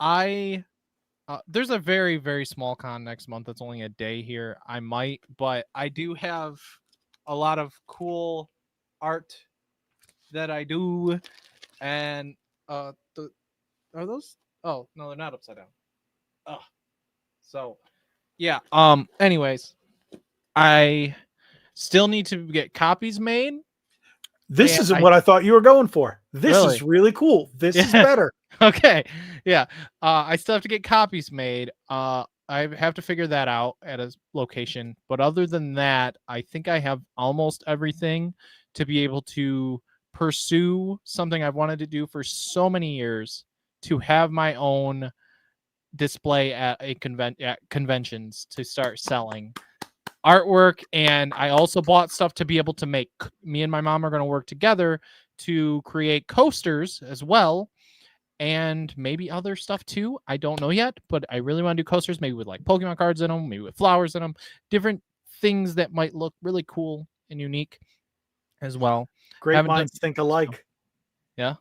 there's a very, very small con next month. It's only a day here. I might, but I do have a lot of cool art that I do, and are those? Oh no, they're not upside down. Oh, so yeah. Anyways, I still need to get copies made. This isn't what I thought you were going for. This is really cool. This is better. Okay. Yeah. I still have to get copies made. I have to figure that out at a location. But other than that, I think I have almost everything to be able to pursue something I've wanted to do for so many years, to have my own display at conventions to start selling artwork. And I also bought stuff to be able to make. Me and my mom are going to work together to create coasters as well, and maybe other stuff too. I don't know yet, but I really want to do coasters, maybe with like Pokemon cards in them, maybe with flowers in them, different things that might look really cool and unique as well. Great minds think alike. Yeah.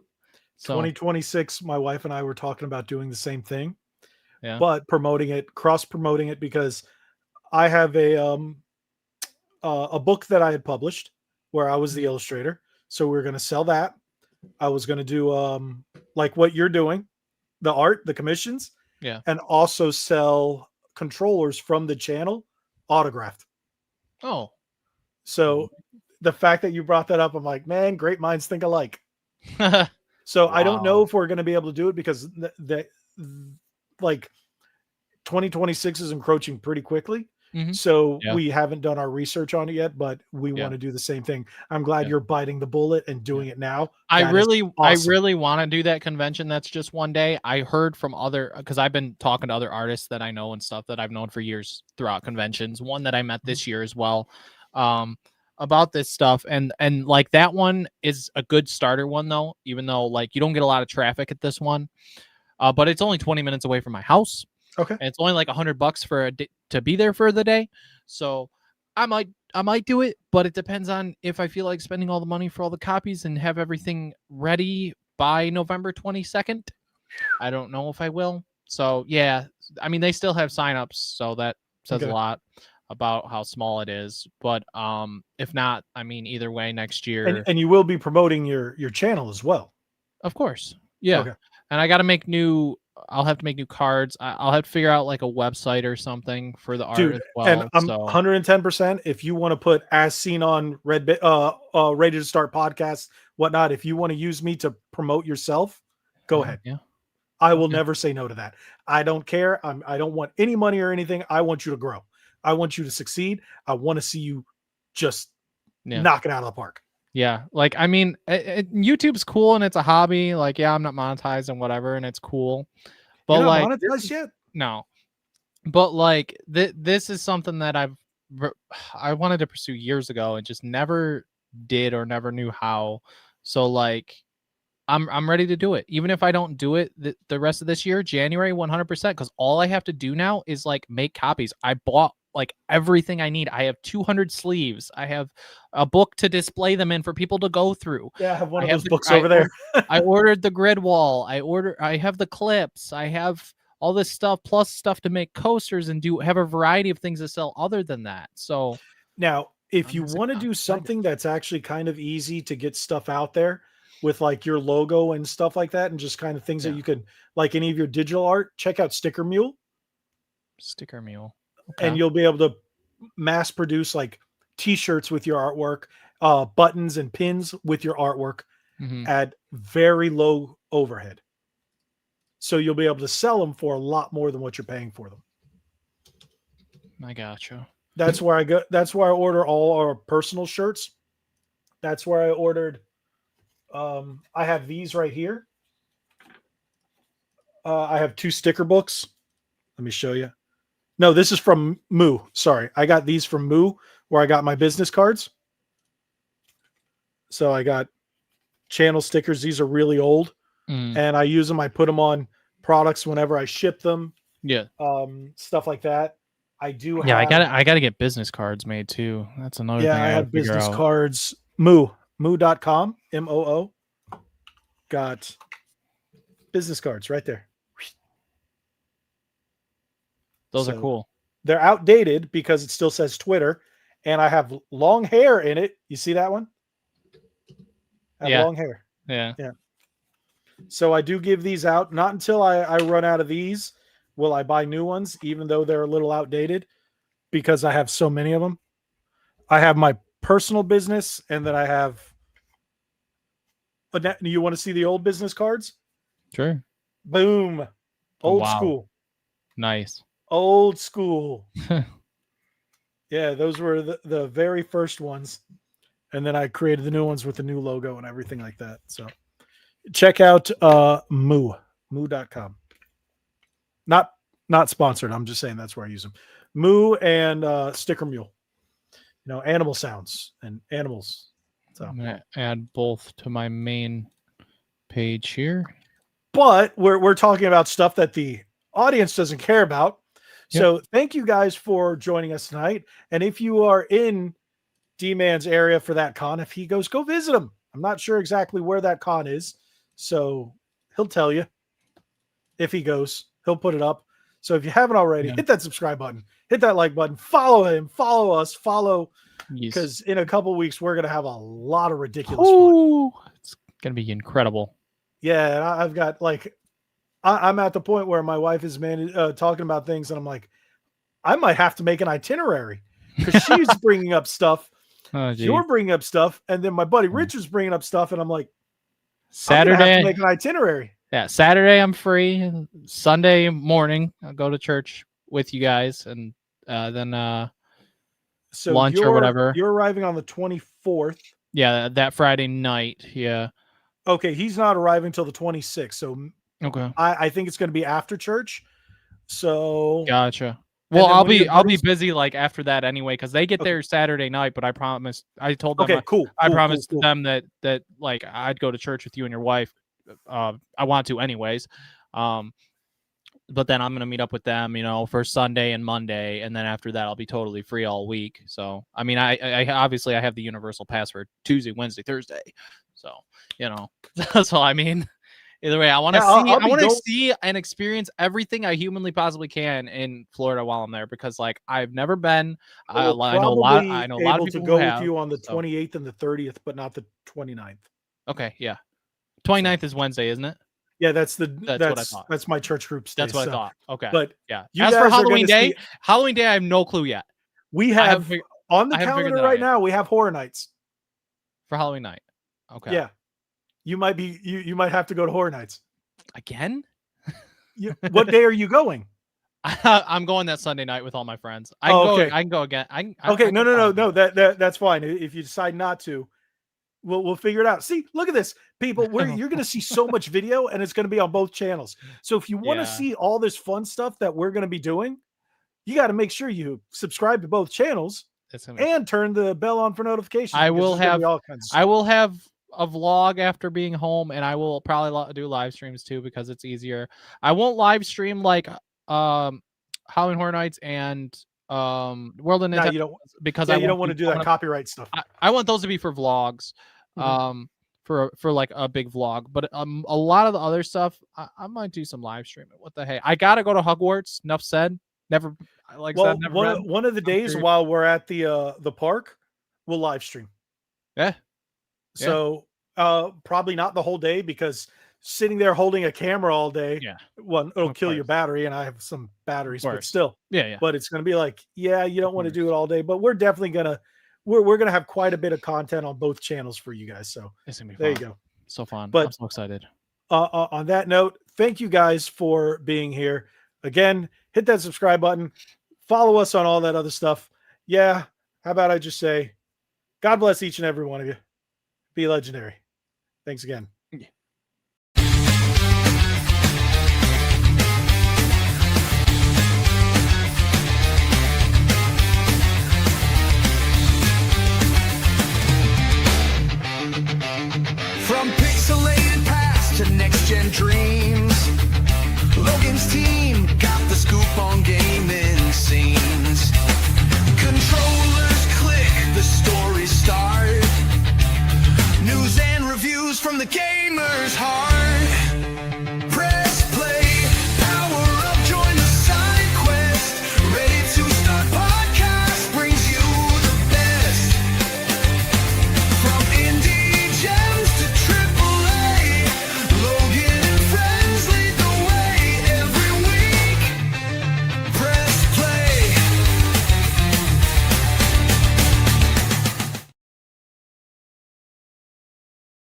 So 2026, my wife and I were talking about doing the same thing, but cross promoting it, because I have a book that I had published where I was the illustrator. So we were going to sell that. I was going to do like what you're doing, the art, the commissions, and also sell controllers from the channel autographed. Oh, so the fact that you brought that up, I'm like, man, great minds think alike. So wow. I don't know if we're going to be able to do it, because like 2026 is encroaching pretty quickly. Mm-hmm. So we haven't done our research on it yet, but we want to do the same thing. I'm glad you're biting the bullet and doing it now. I really want to do that convention. That's just one day. I heard from because I've been talking to other artists that I know and stuff that I've known for years throughout conventions. One that I met this year as well. about this stuff, and like that one is a good starter one though, even though like you don't get a lot of traffic at this one. But it's only 20 minutes away from my house. Okay. And it's only like $100 for a day to be there for the day. So I might do it, but it depends on if I feel like spending all the money for all the copies and have everything ready by November 22nd. I don't know if I will. So yeah, I mean they still have signups, so that says a lot about how small it is. But if not, I mean either way next year. And you will be promoting your channel as well. Of course. Yeah. Okay. And I got to make I'll have to make new cards. I'll have to figure out like a website or something for the art as well. And I'm 110%. If you want to put as seen on REDE2START Podcast, whatnot, if you want to use me to promote yourself, go ahead. Yeah. I will never say no to that. I don't care. I don't want any money or anything. I want you to grow. I want you to succeed. I want to see you just knock it out of the park. Yeah. Like, I mean, YouTube's cool and it's a hobby. Like, yeah, I'm not monetized and whatever, and it's cool. But you're not like, monetized yet? No. But like, this is something that I wanted to pursue years ago and just never did or never knew how. So like, I'm ready to do it. Even if I don't do it the rest of this year, January, 100%, because all I have to do now is like make copies. I bought like everything I need. I have 200 sleeves. I have a book to display them in for people to go through. Yeah, I have one of those books over there. I ordered the grid wall. I have the clips. I have all this stuff plus stuff to make coasters and have a variety of things to sell other than that. So now, if you want to do something that's actually kind of easy to get stuff out there with like your logo and stuff like that, and just kind of things that you could, like any of your digital art, check out Sticker Mule. Sticker Mule. Okay. And you'll be able to mass produce like t-shirts with your artwork, buttons and pins with your artwork at very low overhead. So you'll be able to sell them for a lot more than what you're paying for them. I gotcha. That's where I go. That's where I order all our personal shirts. That's where I ordered. I have these right here. I have 2 sticker books. Let me show you. No, this is from Moo. Sorry. I got these from Moo, where I got my business cards. So I got channel stickers. These are really old. And I use them. I put them on products whenever I ship them. Yeah. Stuff like that. I do. Yeah, I gotta get business cards made too. That's another thing. I have business cards. Moo.com. MOO. Got business cards right there. Those are cool. They're outdated because it still says Twitter, and I have long hair in it. You see that one? I have long hair. Yeah. So I do give these out. Not until I run out of these will I buy new ones, even though they're a little outdated, because I have so many of them. I have my personal business, and then I have. You want to see the old business cards? Sure. Boom. Old school. Nice. Old school. Yeah, those were the very first ones. And then I created the new ones with the new logo and everything like that. So check out moo.com. Not sponsored. I'm just saying that's where I use them. Moo and Sticker Mule. You know, animal sounds and animals. So I'm gonna add both to my main page here. But we're talking about stuff that the audience doesn't care about. Yep. So thank you guys for joining us tonight. And if you are in D-Man's area for that con, if he goes, go visit him. I'm not sure exactly where that con is. So he'll tell you if he goes. He'll put it up. So if you haven't already, hit that subscribe button, hit that like button, follow him, follow us, because in a couple of weeks, we're going to have a lot of ridiculous fun. It's going to be incredible. Yeah, I've got I'm at the point where my wife is talking about things, and I'm like, I might have to make an itinerary because she's bringing up stuff. You're bringing up stuff, and then my buddy Richard's bringing up stuff, and I'm like, Saturday, I'm gonna have to make an itinerary. Yeah, Saturday I'm free. Sunday morning I'll go to church with you guys, and then so lunch or whatever. You're arriving on the 24th. Yeah, that Friday night. Yeah. Okay, he's not arriving till the 26th, so okay. I think it's going to be after church. So gotcha. Well, then I'll one of your be buddies- busy like after that anyway, because they get Okay. there Saturday night. But I promised, I told them, Okay, cool. I cool, promised cool. them that like I'd go to church with you and your wife. I want to anyways. But then I'm gonna meet up with them, for Sunday and Monday, and then after that I'll be totally free all week. So I mean, I obviously I have the universal pass for Tuesday, Wednesday, Thursday. So that's all I mean. Either way, I want to see and experience everything I humanly possibly can in Florida while I'm there, because like I've never been. I know a lot. I know a lot of people to go who have, with you on the so. 28th and the 30th, but not the 29th. Okay, yeah. 29th is Wednesday, isn't it? Yeah, that's what I thought. That's my church group stay. That's what I thought. Okay, But yeah. you As guys for are Halloween gonna Day, I have no clue yet. we I have haven't on the I haven't figured calendar that out right yet. now. We have horror nights. For Halloween night. Okay. Yeah, you might have to go to horror nights. Again? What day are you going? I'm going that Sunday night with all my friends. I can go again. No. That's fine. If you decide not to, we'll figure it out. See, look at this, people. You're going to see so much video, and it's going to be on both channels. So if you want to see all this fun stuff that we're going to be doing, you got to make sure you subscribe to both channels and turn the bell on for notifications. I will have a vlog after being home, and I will probably do live streams too, because it's easier. I won't live stream like Halloween Horror Nights and World of Nintendo, you don't, because you don't want to do that copyright stuff. I want those to be for vlogs, for like a big vlog. But a lot of the other stuff, I might do some live streaming. What the hey? I gotta go to Hogwarts. Enough said. Never. One of the days while we're at the park, we'll live stream. Yeah. So probably not the whole day, because sitting there holding a camera all day, it'll kill your battery, and I have some batteries, but still. Yeah. But it's going to be like, you don't want to do it all day, but we're definitely we're going to have quite a bit of content on both channels for you guys. So it's gonna be there fun. you go. So fun. But I'm so excited. On that note, thank you guys for being here. Again, hit that subscribe button. Follow us on all that other stuff. Yeah. How about I just say, God bless each and every one of you. Be legendary. Thanks again. From pixelated past to next-gen dreams, Logan's team got the scoop on